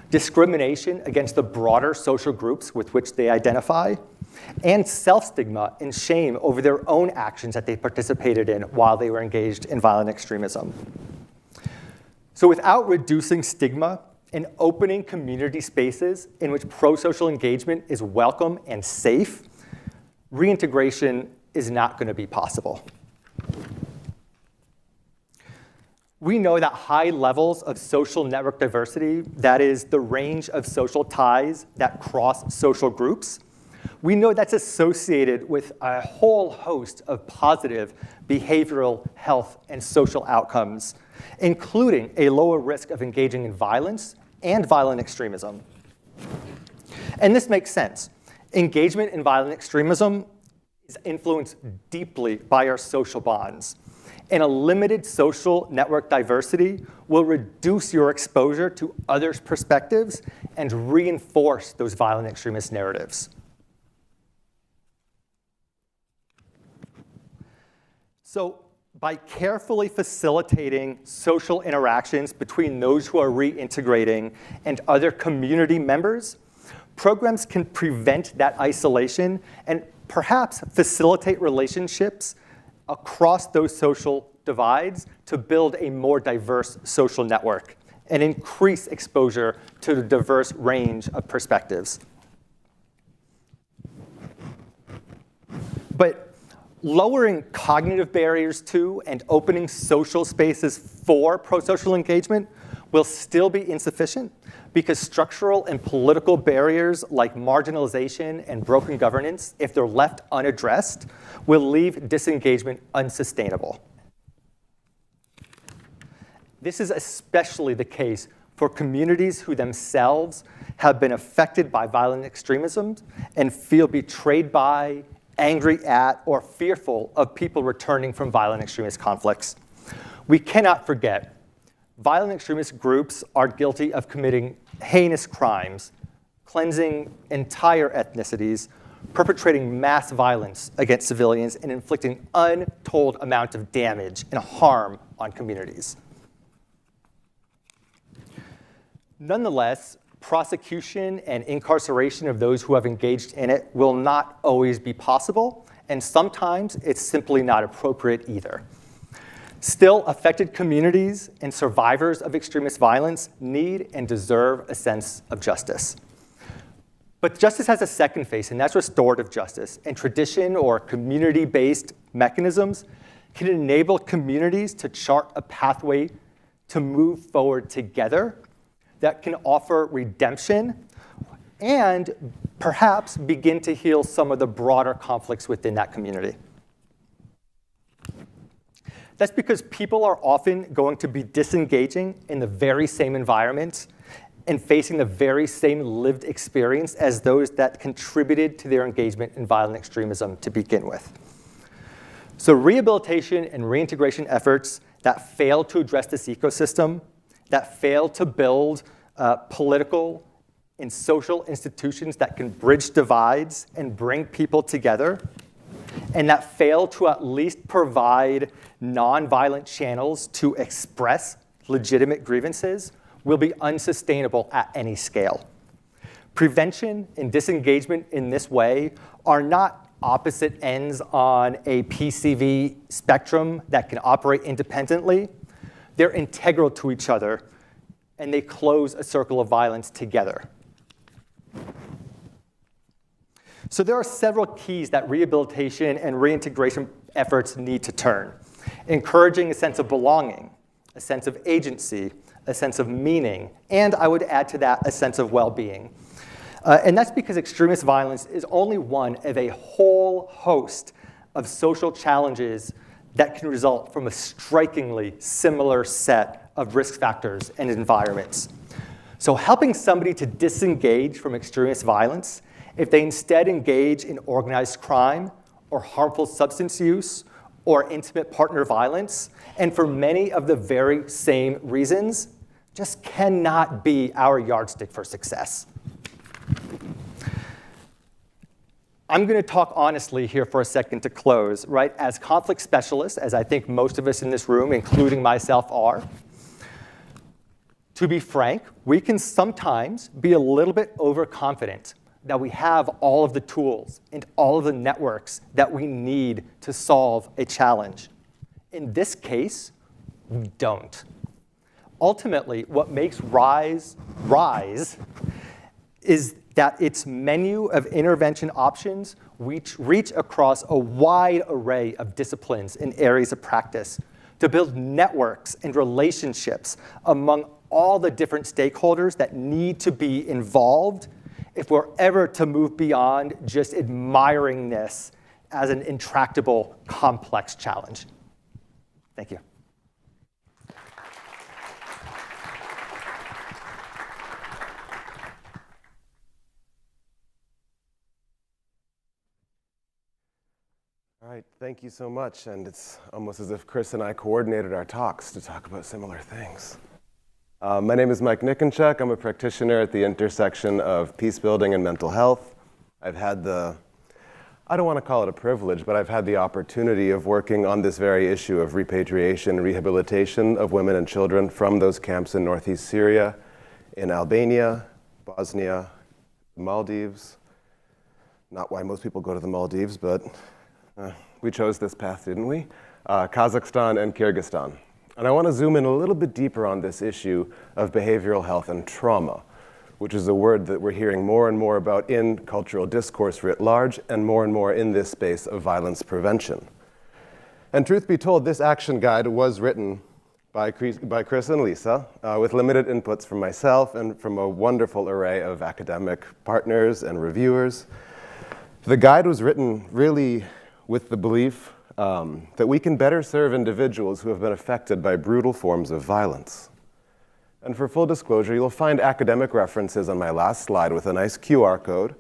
discrimination against the broader social groups with which they identify, and self-stigma and shame over their own actions that they participated in while they were engaged in violent extremism. So without reducing stigma and opening community spaces in which pro-social engagement is welcome and safe, reintegration is not going to be possible. We know that high levels of social network diversity, that is the range of social ties that cross social groups, we know that's associated with a whole host of positive behavioral, health, and social outcomes, including a lower risk of engaging in violence and violent extremism. And this makes sense. Engagement in violent extremism is influenced deeply by our social bonds. And a limited social network diversity will reduce your exposure to others' perspectives and reinforce those violent extremist narratives. So by carefully facilitating social interactions between those who are reintegrating and other community members, programs can prevent that isolation and perhaps facilitate relationships across those social divides to build a more diverse social network and increase exposure to the diverse range of perspectives. But lowering cognitive barriers to and opening social spaces for prosocial engagement will still be insufficient because structural and political barriers like marginalization and broken governance, if they're left unaddressed, will leave disengagement unsustainable. This is especially the case for communities who themselves have been affected by violent extremism and feel betrayed by, angry at, or fearful of people returning from violent extremist conflicts. We cannot forget, violent extremist groups are guilty of committing heinous crimes, cleansing entire ethnicities, perpetrating mass violence against civilians and inflicting untold amounts of damage and harm on communities. Nonetheless, prosecution and incarceration of those who have engaged in it will not always be possible, and sometimes it's simply not appropriate either. Still, affected communities and survivors of extremist violence need and deserve a sense of justice. But justice has a second face, and that's restorative justice. And tradition or community-based mechanisms can enable communities to chart a pathway to move forward together that can offer redemption and perhaps begin to heal some of the broader conflicts within that community. That's because people are often going to be disengaging in the very same environment and facing the very same lived experience as those that contributed to their engagement in violent extremism to begin with. So rehabilitation and reintegration efforts that fail to address this ecosystem, that fail to build political and social institutions that can bridge divides and bring people together, and that fail to at least provide nonviolent channels to express legitimate grievances will be unsustainable at any scale. Prevention and disengagement in this way are not opposite ends on a PCV spectrum that can operate independently. They're integral to each other, and they close a circle of violence together. So there are several keys that rehabilitation and reintegration efforts need to turn, encouraging a sense of belonging, a sense of agency, a sense of meaning, and I would add to that a sense of well-being. And that's because extremist violence is only one of a whole host of social challenges that can result from a strikingly similar set of risk factors and environments. So helping somebody to disengage from extremist violence, if they instead engage in organized crime or harmful substance use or intimate partner violence, and for many of the very same reasons, just cannot be our yardstick for success. I'm going to talk honestly here for a second to close, right? As conflict specialists, as I think most of us in this room, including myself, are, to be frank, we can sometimes be a little bit overconfident that we have all of the tools and all of the networks that we need to solve a challenge. In this case, we don't. Ultimately, what makes RISE is that its menu of intervention options reach across a wide array of disciplines and areas of practice to build networks and relationships among all the different stakeholders that need to be involved if we're ever to move beyond just admiring this as an intractable, complex challenge. Thank you. All right, thank you so much. And it's almost as if Chris and I coordinated our talks to talk about similar things. My name is Mike Nikonchuk. I'm a practitioner at the intersection of peacebuilding and mental health. I've had I don't want to call it a privilege, but I've had the opportunity of working on this very issue of repatriation and rehabilitation of women and children from those camps in northeast Syria, in Albania, Bosnia, the Maldives. Not why most people go to the Maldives, but we chose this path, didn't we? Kazakhstan and Kyrgyzstan. And I want to zoom in a little bit deeper on this issue of behavioral health and trauma, which is a word that we're hearing more and more about in cultural discourse writ large and more in this space of violence prevention. And truth be told, this action guide was written by Chris and Lisa with limited inputs from myself and from a wonderful array of academic partners and reviewers. The guide was written really with the belief that we can better serve individuals who have been affected by brutal forms of violence. And for full disclosure, you'll find academic references on my last slide with a nice QR code.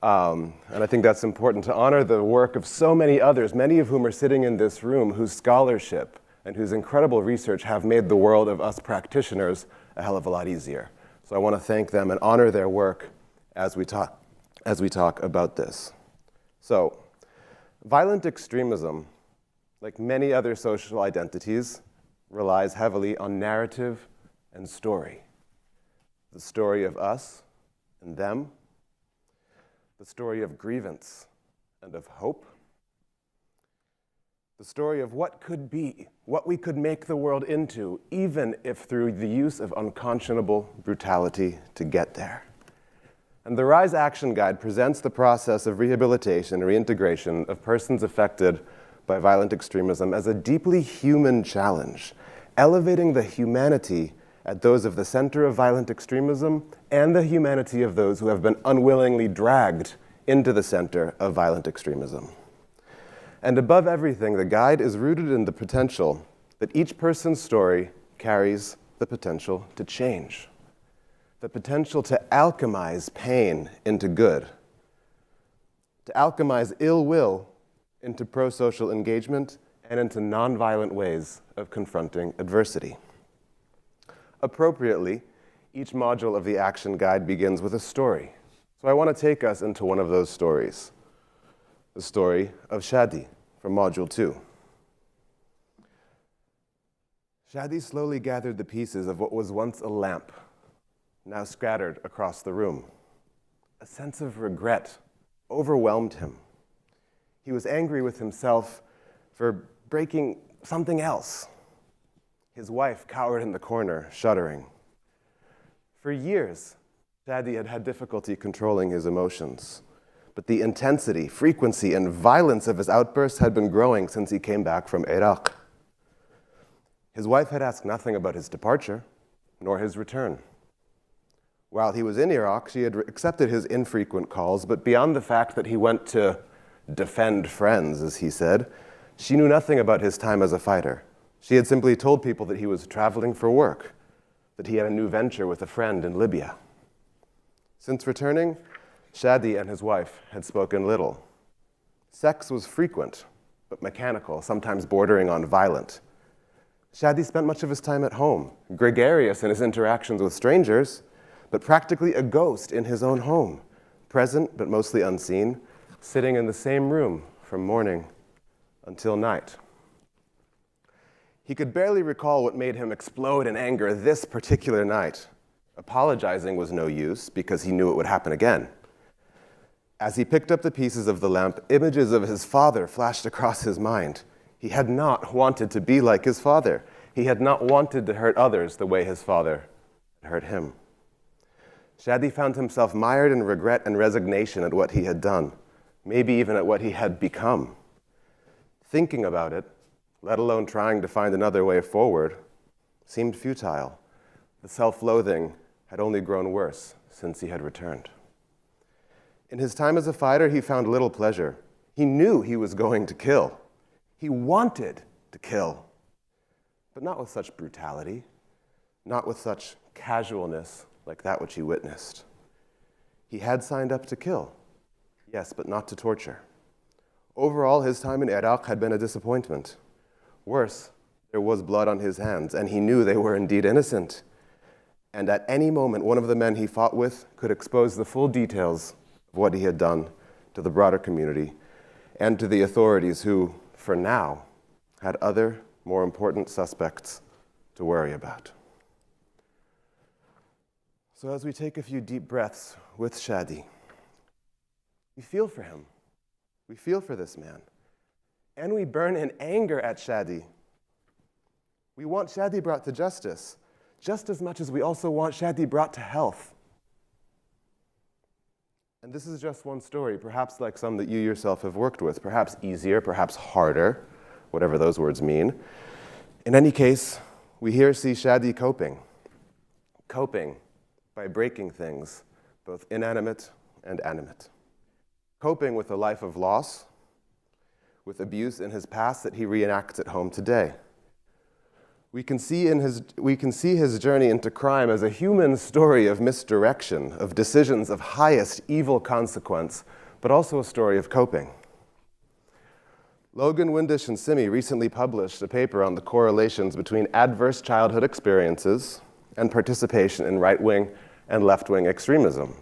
And I think that's important to honor the work of so many others, many of whom are sitting in this room, whose scholarship and whose incredible research have made the world of us practitioners a hell of a lot easier. So I want to thank them and honor their work as we talk about this. So, violent extremism, like many other social identities, relies heavily on narrative and story. The story of us and them, the story of grievance and of hope, the story of what could be, what we could make the world into, even if through the use of unconscionable brutality to get there. And the RISE Action Guide presents the process of rehabilitation and reintegration of persons affected by violent extremism as a deeply human challenge, elevating the humanity at those of the center of violent extremism and the humanity of those who have been unwillingly dragged into the center of violent extremism. And above everything, the guide is rooted in the potential that each person's story carries the potential to change, the potential to alchemize pain into good, to alchemize ill will into prosocial engagement and into nonviolent ways of confronting adversity. Appropriately, each module of the action guide begins with a story. So I want to take us into one of those stories, the story of Shadi from Module 2. Shadi slowly gathered the pieces of what was once a lamp, now scattered across the room. A sense of regret overwhelmed him. He was angry with himself for breaking something else. His wife cowered in the corner, shuddering. For years, Shadi had had difficulty controlling his emotions, but the intensity, frequency, and violence of his outbursts had been growing since he came back from Iraq. His wife had asked nothing about his departure, nor his return. While he was in Iraq, she had accepted his infrequent calls, but beyond the fact that he went to defend friends, as he said, she knew nothing about his time as a fighter. She had simply told people that he was traveling for work, that he had a new venture with a friend in Libya. Since returning, Shadi and his wife had spoken little. Sex was frequent, but mechanical, sometimes bordering on violent. Shadi spent much of his time at home, gregarious in his interactions with strangers, but practically a ghost in his own home, present but mostly unseen, sitting in the same room from morning until night. He could barely recall what made him explode in anger this particular night. Apologizing was no use because he knew it would happen again. As he picked up the pieces of the lamp, images of his father flashed across his mind. He had not wanted to be like his father. He had not wanted to hurt others the way his father had hurt him. Shadi found himself mired in regret and resignation at what he had done, maybe even at what he had become. Thinking about it, let alone trying to find another way forward, seemed futile. The self-loathing had only grown worse since he had returned. In his time as a fighter, he found little pleasure. He knew he was going to kill. He wanted to kill, but not with such brutality, not with such casualness like that which he witnessed. He had signed up to kill, yes, but not to torture. Overall, his time in Iraq had been a disappointment. Worse, there was blood on his hands, and he knew they were indeed innocent. And at any moment, one of the men he fought with could expose the full details of what he had done to the broader community and to the authorities who, for now, had other, more important suspects to worry about. So as we take a few deep breaths with Shadi, we feel for him. We feel for this man. And we burn in anger at Shadi. We want Shadi brought to justice, just as much as we also want Shadi brought to health. And this is just one story, perhaps like some that you yourself have worked with, perhaps easier, perhaps harder, whatever those words mean. In any case, we here see Shadi coping by breaking things, both inanimate and animate. Coping with a life of loss, with abuse in his past that he reenacts at home today. We can see his journey into crime as a human story of misdirection, of decisions of highest evil consequence, but also a story of coping. Logan, Windisch, and Simi recently published a paper on the correlations between adverse childhood experiences and participation in right-wing and left-wing extremism.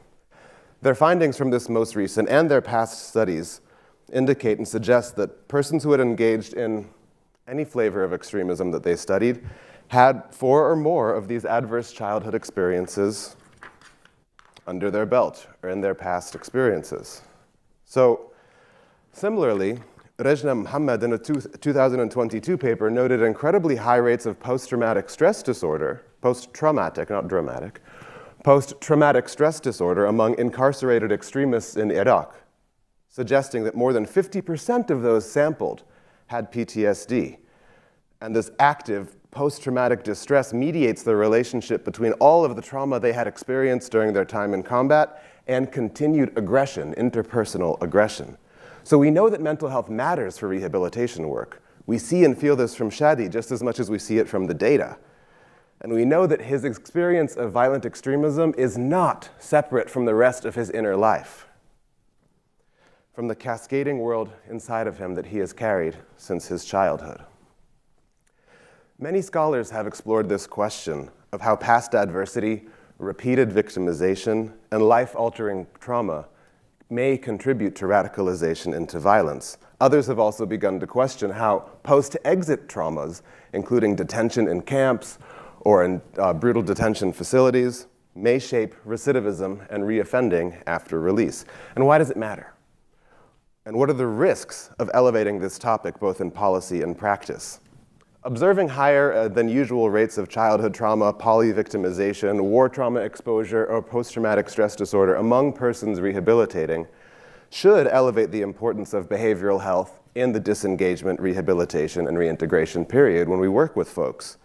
Their findings from this most recent and their past studies indicate and suggest that persons who had engaged in any flavor of extremism that they studied had 4 or more of these adverse childhood experiences under their belt or in their past experiences. So, similarly, Rejna Muhammad in a 2022 paper noted incredibly high rates of post-traumatic stress disorder, post-traumatic, not dramatic, post-traumatic stress disorder among incarcerated extremists in Iraq, suggesting that more than 50% of those sampled had PTSD. And this active post-traumatic distress mediates the relationship between all of the trauma they had experienced during their time in combat and continued aggression, interpersonal aggression. So we know that mental health matters for rehabilitation work. We see and feel this from Shadi just as much as we see it from the data. And we know that his experience of violent extremism is not separate from the rest of his inner life, from the cascading world inside of him that he has carried since his childhood. Many scholars have explored this question of how past adversity, repeated victimization, and life-altering trauma may contribute to radicalization into violence. Others have also begun to question how post-exit traumas, including detention in camps or in brutal detention facilities, may shape recidivism and reoffending after release. And why does it matter? And what are the risks of elevating this topic both in policy and practice? Observing higher than usual rates of childhood trauma, polyvictimization, war trauma exposure, or post-traumatic stress disorder among persons rehabilitating should elevate the importance of behavioral health in the disengagement, rehabilitation, and reintegration period when we work with folks.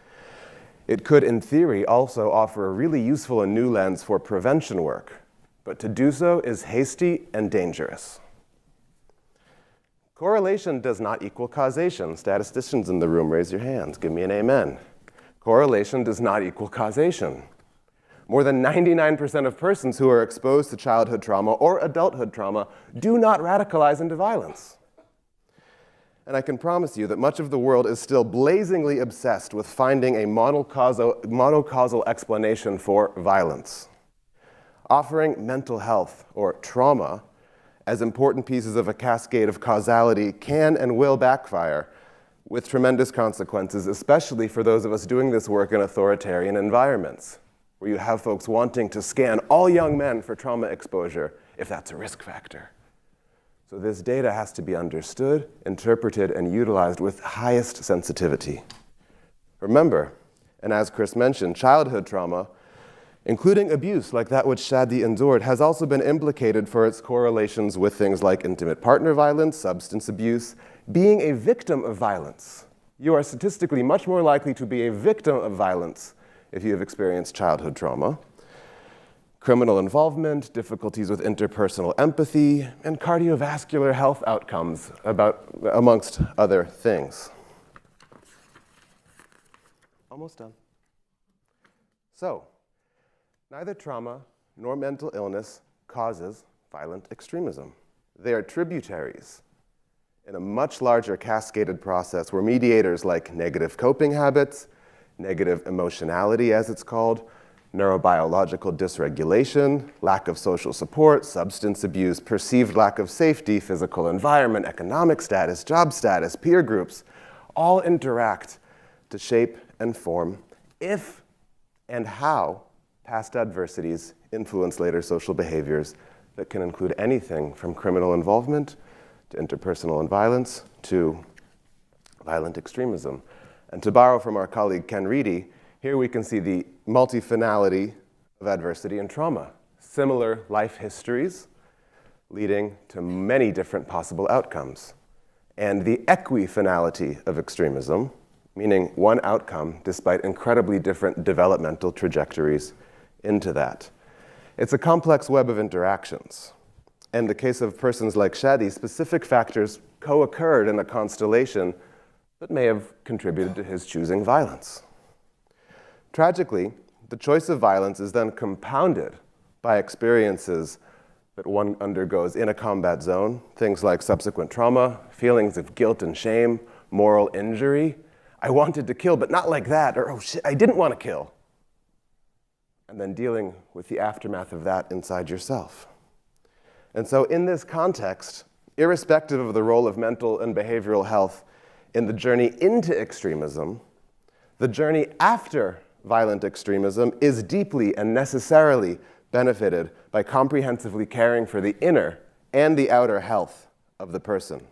It could, in theory, also offer a really useful and new lens for prevention work, but to do so is hasty and dangerous. Correlation does not equal causation. Statisticians in the room, raise your hands. Give me an amen. Correlation does not equal causation. More than 99% of persons who are exposed to childhood trauma or adulthood trauma do not radicalize into violence. And I can promise you that much of the world is still blazingly obsessed with finding a monocausal explanation for violence. Offering mental health or trauma as important pieces of a cascade of causality can and will backfire with tremendous consequences, especially for those of us doing this work in authoritarian environments, where you have folks wanting to scan all young men for trauma exposure if that's a risk factor. So this data has to be understood, interpreted, and utilized with highest sensitivity. Remember, and as Chris mentioned, childhood trauma, including abuse like that which Shadi endured, has also been implicated for its correlations with things like intimate partner violence, substance abuse, being a victim of violence. You are statistically much more likely to be a victim of violence if you have experienced childhood trauma. Criminal involvement, difficulties with interpersonal empathy, and cardiovascular health outcomes, amongst other things. Almost done. So, neither trauma nor mental illness causes violent extremism. They are tributaries in a much larger cascaded process where mediators like negative coping habits, negative emotionality as it's called, neurobiological dysregulation, lack of social support, substance abuse, perceived lack of safety, physical environment, economic status, job status, peer groups, all interact to shape and form if and how past adversities influence later social behaviors that can include anything from criminal involvement to interpersonal violence to violent extremism. And to borrow from our colleague Ken Reedy, here we can see the multifinality of adversity and trauma, similar life histories leading to many different possible outcomes, and the equifinality of extremism, meaning one outcome despite incredibly different developmental trajectories into that. It's a complex web of interactions. In the case of persons like Shadi, specific factors co-occurred in a constellation that may have contributed to his choosing violence. Tragically, the choice of violence is then compounded by experiences that one undergoes in a combat zone, things like subsequent trauma, feelings of guilt and shame, moral injury. I wanted to kill, but not like that, or oh shit, I didn't want to kill. And then dealing with the aftermath of that inside yourself. And so in this context, irrespective of the role of mental and behavioral health in the journey into extremism, the journey after violent extremism is deeply and necessarily benefited by comprehensively caring for the inner and the outer health of the person.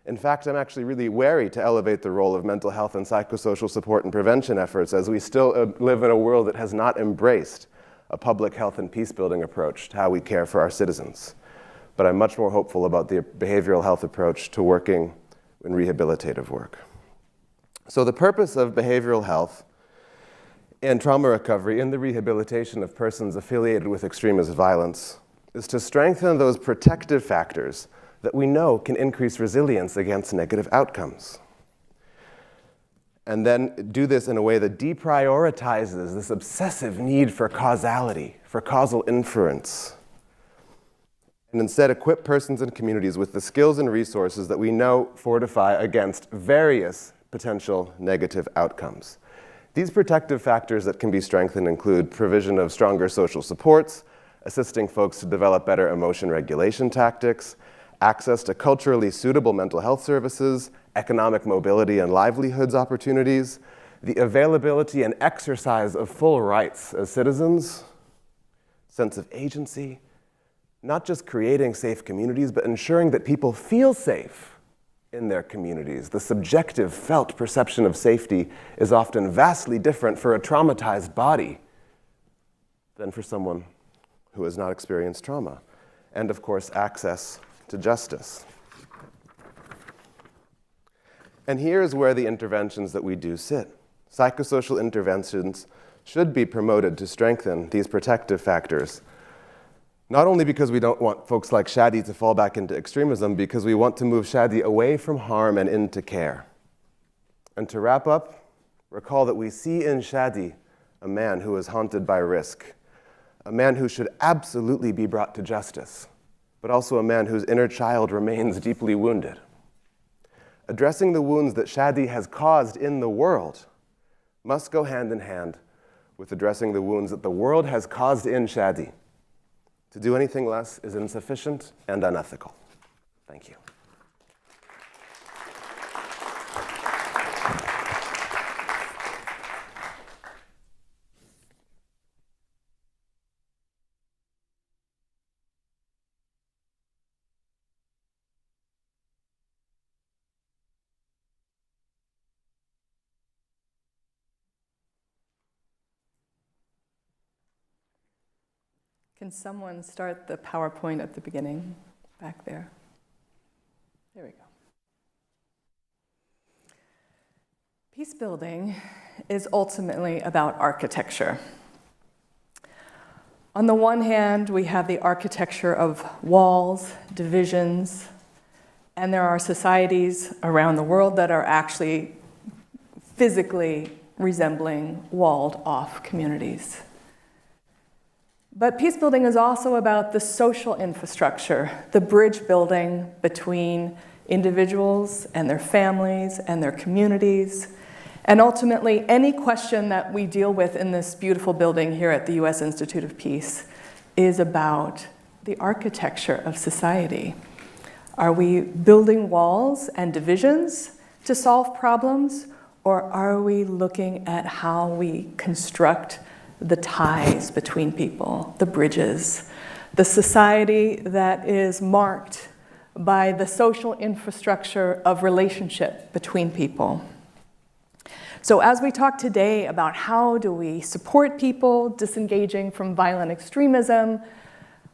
In fact, I'm actually really wary to elevate the role of mental health and psychosocial support and prevention efforts, as we still live in a world that has not embraced a public health and peace-building approach to how we care for our citizens. But I'm much more hopeful about the behavioral health approach to working in rehabilitative work. So the purpose of behavioral health and trauma recovery in the rehabilitation of persons affiliated with extremist violence is to strengthen those protective factors that we know can increase resilience against negative outcomes. And then do this in a way that deprioritizes this obsessive need for causality, for causal inference, and instead equip persons and communities with the skills and resources that we know fortify against various potential negative outcomes. These protective factors that can be strengthened include provision of stronger social supports, assisting folks to develop better emotion regulation tactics, access to culturally suitable mental health services, economic mobility and livelihoods opportunities, the availability and exercise of full rights as citizens, sense of agency, not just creating safe communities, but ensuring that people feel safe in their communities. The subjective felt perception of safety is often vastly different for a traumatized body than for someone who has not experienced trauma. And of course, access to justice. And here's where the interventions that we do sit. Psychosocial interventions should be promoted to strengthen these protective factors, not only because we don't want folks like Shadi to fall back into extremism, because we want to move Shadi away from harm and into care. And to wrap up, recall that we see in Shadi a man who is haunted by risk, a man who should absolutely be brought to justice, but also a man whose inner child remains deeply wounded. Addressing the wounds that Shadi has caused in the world must go hand in hand with addressing the wounds that the world has caused in Shadi. To do anything less is insufficient and unethical. Thank you. Can someone start the PowerPoint at the beginning, back there? There we go. Peacebuilding is ultimately about architecture. On the one hand, we have the architecture of walls, divisions, and there are societies around the world that are actually physically resembling walled-off communities. But peacebuilding is also about the social infrastructure, the bridge building between individuals and their families and their communities, and ultimately any question that we deal with in this beautiful building here at the U.S. Institute of Peace is about the architecture of society. Are we building walls and divisions to solve problems, or are we looking at how we construct the ties between people, the bridges, the society that is marked by the social infrastructure of relationship between people? So as we talk today about how do we support people disengaging from violent extremism,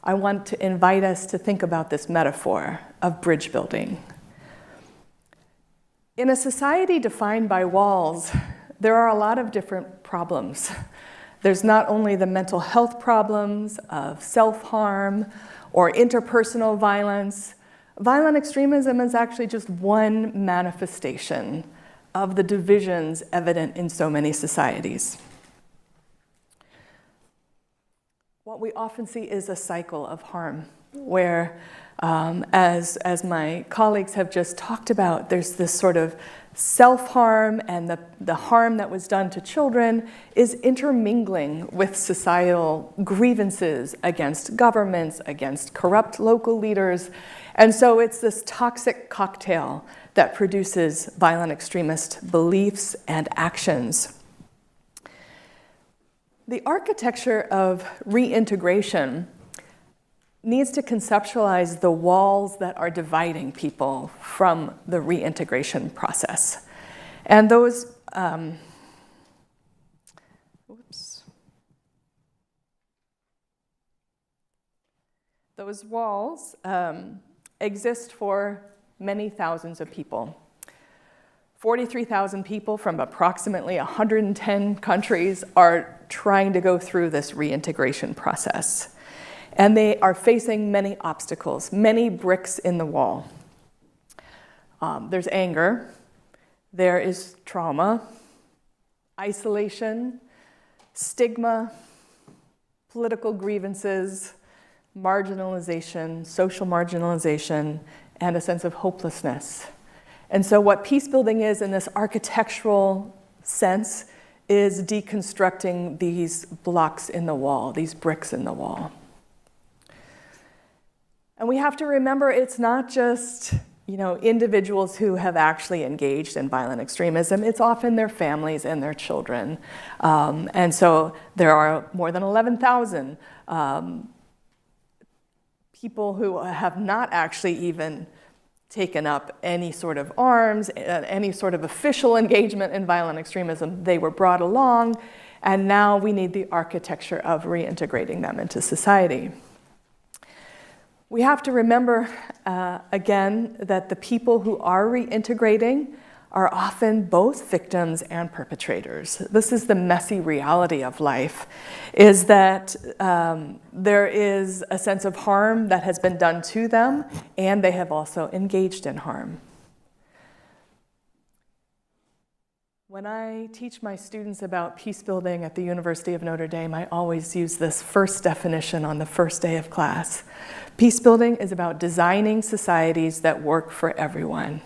I want to invite us to think about this metaphor of bridge building. In a society defined by walls, there are a lot of different problems. There's not only the mental health problems of self-harm or interpersonal violence. Violent extremism is actually just one manifestation of the divisions evident in so many societies. What we often see is a cycle of harm, where As my colleagues have just talked about, there's this sort of self-harm, and the harm that was done to children is intermingling with societal grievances against governments, against corrupt local leaders. And so it's this toxic cocktail that produces violent extremist beliefs and actions. The architecture of reintegration needs to conceptualize the walls that are dividing people from the reintegration process. And those, those walls exist for many thousands of people. 43,000 people from approximately 110 countries are trying to go through this reintegration process. And they are facing many obstacles, many bricks in the wall. There's anger, there is trauma, isolation, stigma, political grievances, marginalization, social marginalization, and a sense of hopelessness. And so what peacebuilding is in this architectural sense is deconstructing these blocks in the wall, these bricks in the wall. And we have to remember it's not just, individuals who have actually engaged in violent extremism. It's often their families and their children. And so there are more than 11,000 people who have not actually even taken up any sort of arms, any sort of official engagement in violent extremism. They were brought along, and now we need the architecture of reintegrating them into society. We have to remember, again, that the people who are reintegrating are often both victims and perpetrators. This is the messy reality of life, is that there is a sense of harm that has been done to them, and they have also engaged in harm. When I teach my students about peacebuilding at the University of Notre Dame, I always use this first definition on the first day of class. Peacebuilding is about designing societies that work for everyone.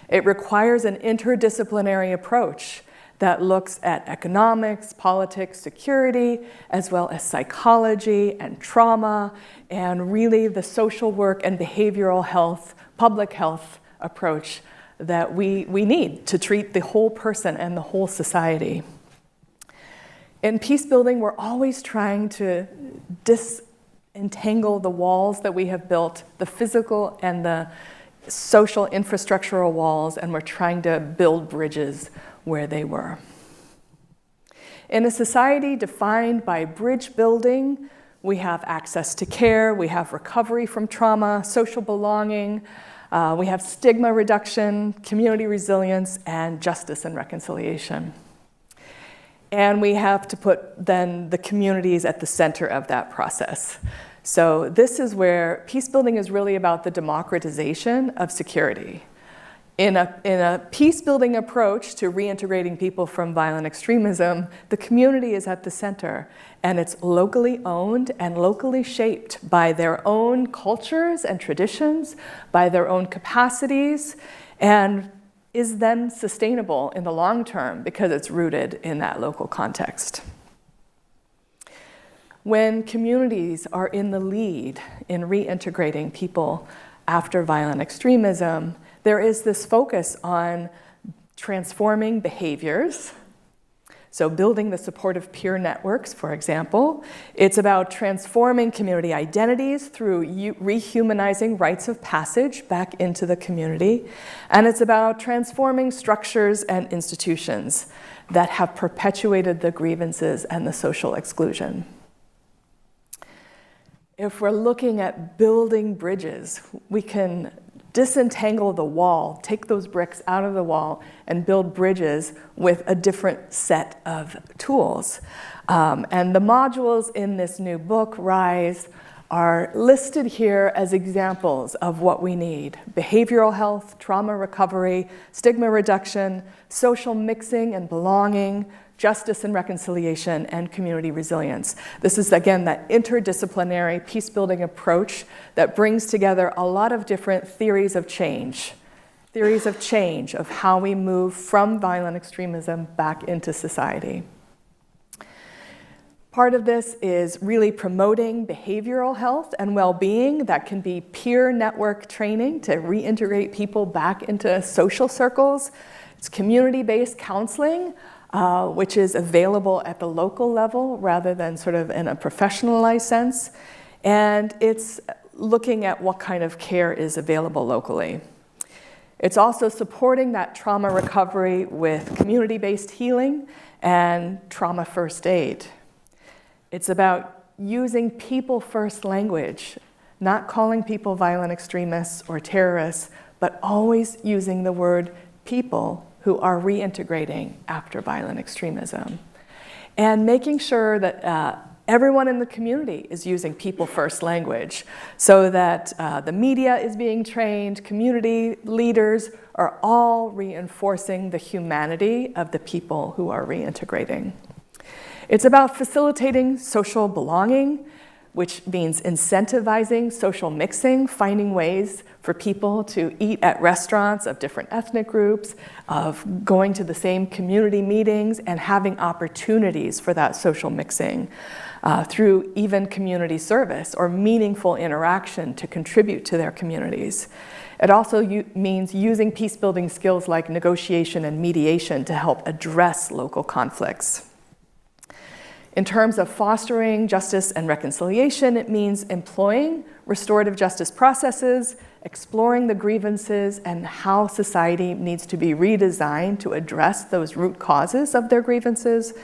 It requires an interdisciplinary approach that looks at economics, politics, security, as well as psychology and trauma, and really the social work and behavioral health, public health approach that we need to treat the whole person and the whole society. In peacebuilding, we're always trying to disentangle the walls that we have built, the physical and the social infrastructural walls, and we're trying to build bridges where they were. In a society defined by bridge building, we have access to care, we have recovery from trauma, social belonging, we have stigma reduction, community resilience, and justice and reconciliation. And we have to put then the communities at the center of that process. So this is where peacebuilding is really about the democratization of security. In a peacebuilding approach to reintegrating people from violent extremism, the community is at the center, and it's locally owned and locally shaped by their own cultures and traditions, by their own capacities, and is then sustainable in the long term because it's rooted in that local context. When communities are in the lead in reintegrating people after violent extremism, there is this focus on transforming behaviors. So building the supportive peer networks, for example. It's about transforming community identities through rehumanizing rites of passage back into the community. And it's about transforming structures and institutions that have perpetuated the grievances and the social exclusion. If we're looking at building bridges, we can disentangle the wall, take those bricks out of the wall, and build bridges with a different set of tools. And the modules in this new book, Rise, are listed here as examples of what we need: behavioral health, trauma recovery, stigma reduction, social mixing and belonging, justice and reconciliation, and community resilience. This is, again, that interdisciplinary peace-building approach that brings together a lot of different theories of change of how we move from violent extremism back into society. Part of this is really promoting behavioral health and well-being. That can be peer network training to reintegrate people back into social circles. It's community-based counseling, which is available at the local level rather than sort of in a professionalized sense. And it's looking at what kind of care is available locally. It's also supporting that trauma recovery with community-based healing and trauma first aid. It's about using people-first language, not calling people violent extremists or terrorists, but always using the word people who are reintegrating after violent extremism. And making sure that everyone in the community is using people-first language so that the media is being trained, community leaders are all reinforcing the humanity of the people who are reintegrating. It's about facilitating social belonging, which means incentivizing social mixing, finding ways for people to eat at restaurants of different ethnic groups, of going to the same community meetings and having opportunities for that social mixing through even community service or meaningful interaction to contribute to their communities. It also means using peace-building skills like negotiation and mediation to help address local conflicts. In terms of fostering justice and reconciliation, it means employing restorative justice processes, exploring the grievances and how society needs to be redesigned to address those root causes of their grievances,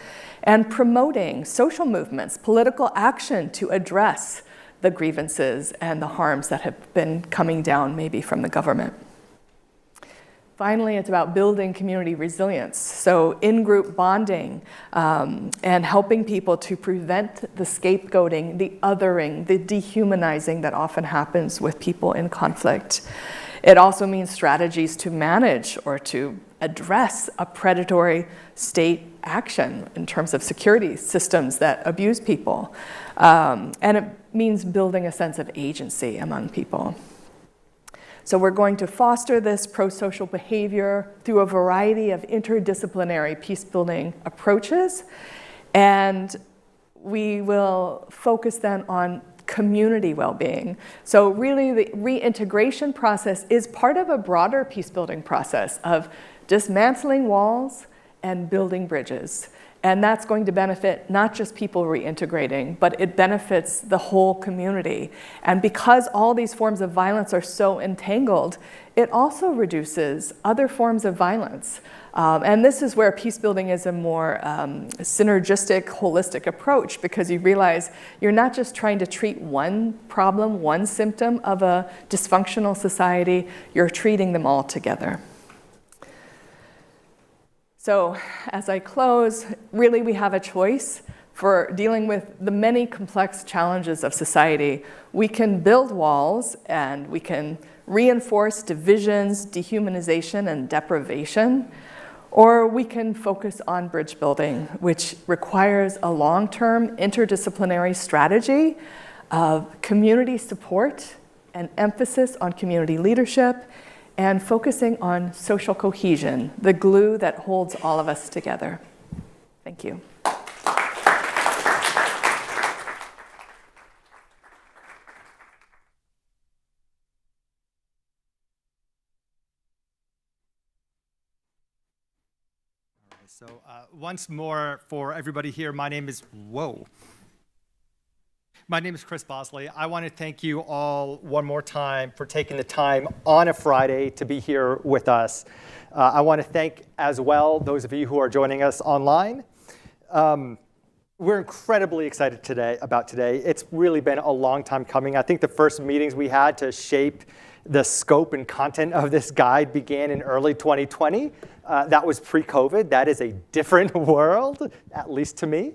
and promoting social movements, political action to address the grievances and the harms that have been coming down maybe from the government. Finally, it's about building community resilience, so in-group bonding and helping people to prevent the scapegoating, the othering, the dehumanizing that often happens with people in conflict. It also means strategies to manage or to address a predatory state action in terms of security systems that abuse people. And it means building a sense of agency among people. So we're going to foster this prosocial behavior through a variety of interdisciplinary peace-building approaches, and we will focus then on community well-being. So really the reintegration process is part of a broader peace-building process of dismantling walls and building bridges. And that's going to benefit not just people reintegrating, but it benefits the whole community. And because all these forms of violence are so entangled, it also reduces other forms of violence. And this is where peace-building is a more synergistic, holistic approach, because you realize you're not just trying to treat one problem, one symptom of a dysfunctional society, you're treating them all together. So as I close, really we have a choice for dealing with the many complex challenges of society. We can build walls and we can reinforce divisions, dehumanization, and deprivation, or we can focus on bridge building, which requires a long-term interdisciplinary strategy of community support and emphasis on community leadership, and focusing on social cohesion, the glue that holds all of us together. Thank you. So once more for everybody here, my name is Chris Bosley. I want to thank you all one more time for taking the time on a Friday to be here with us. I want to thank as well those of you who are joining us online. We're incredibly excited about today. It's really been a long time coming. I think the first meetings we had to shape the scope and content of this guide began in early 2020. That was pre-COVID. That is a different world, at least to me.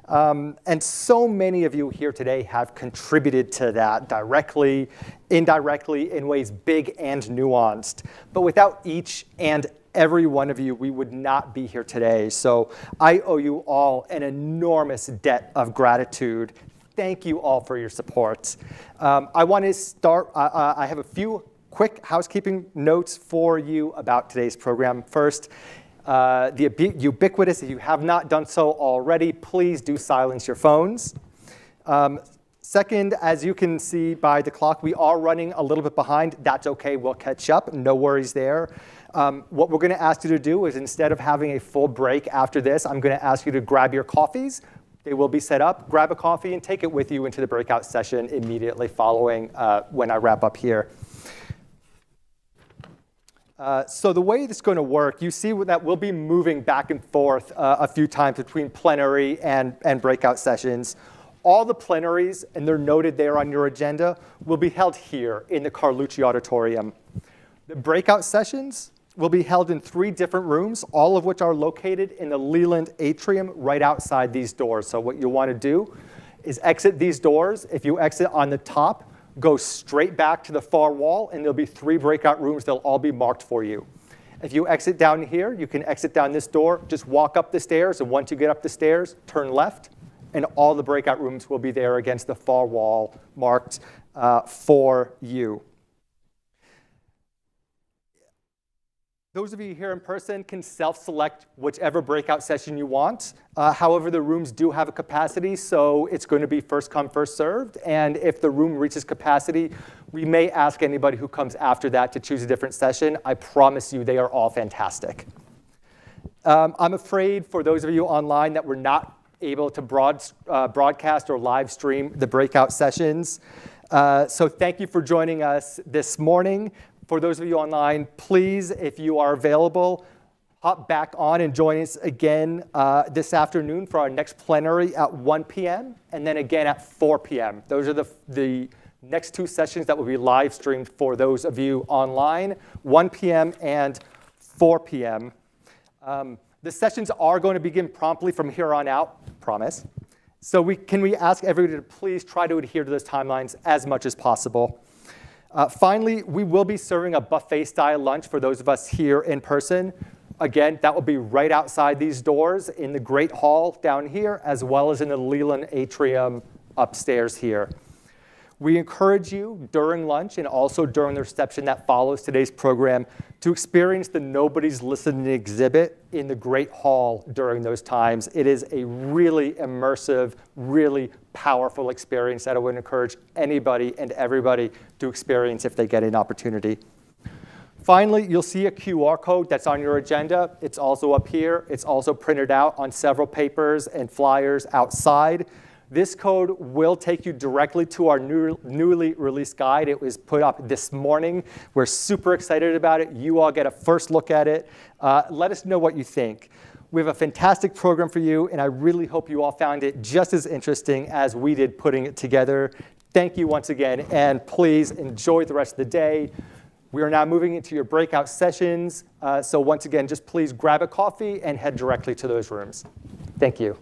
And so many of you here today have contributed to that directly, indirectly, in ways big and nuanced. But without each and every one of you, we would not be here today. So I owe you all an enormous debt of gratitude. Thank you all for your support. I want to start, I have a few quick housekeeping notes for you about today's program. First, the ubiquitous, if you have not done so already, please do silence your phones. Second, as you can see by the clock, we are running a little bit behind. That's okay, we'll catch up, no worries there. What we're gonna ask you to do is, instead of having a full break after this, I'm gonna ask you to grab your coffees. They will be set up. Grab a coffee and take it with you into the breakout session immediately following when I wrap up here. So the way this is going to work, you see that we'll be moving back and forth a few times between plenary and breakout sessions. All the plenaries, and they're noted there on your agenda, will be held here in the Carlucci Auditorium. The breakout sessions will be held in 3 different rooms, all of which are located in the Leland atrium right outside these doors. So what you'll want to do is exit these doors. If you exit on the top, go straight back to the far wall, and there'll be 3 breakout rooms. They'll all be marked for you. If you exit down here, you can exit down this door, just walk up the stairs, and once you get up the stairs, turn left, and all the breakout rooms will be there against the far wall marked for you. Those of you here in person can self-select whichever breakout session you want. However, the rooms do have a capacity, so it's going to be first come, first served. And if the room reaches capacity, we may ask anybody who comes after that to choose a different session. I promise you they are all fantastic. I'm afraid for those of you online that we're not able to broadcast or live stream the breakout sessions. So thank you for joining us this morning. For those of you online, please, if you are available, hop back on and join us again this afternoon for our next plenary at 1 p.m. and then again at 4 p.m. Those are the next 2 sessions that will be live streamed for those of you online, 1 p.m. and 4 p.m. The sessions are going to begin promptly from here on out, promise. So can we ask everybody to please try to adhere to those timelines as much as possible. Finally, we will be serving a buffet-style lunch for those of us here in person. Again, that will be right outside these doors in the Great Hall down here, as well as in the Leland Atrium upstairs here. We encourage you during lunch and also during the reception that follows today's program to experience the Nobody's Listening exhibit in the Great Hall during those times. It is a really immersive, really powerful experience that I would encourage anybody and everybody to experience if they get an opportunity. Finally, you'll see a QR code that's on your agenda. It's also up here. It's also printed out on several papers and flyers outside. This code will take you directly to our newly released guide. It was put up this morning. We're super excited about it. You all get a first look at it. Let us know what you think. We have a fantastic program for you, and I really hope you all found it just as interesting as we did putting it together. Thank you once again, and please enjoy the rest of the day. We are now moving into your breakout sessions. So once again, just please grab a coffee and head directly to those rooms. Thank you.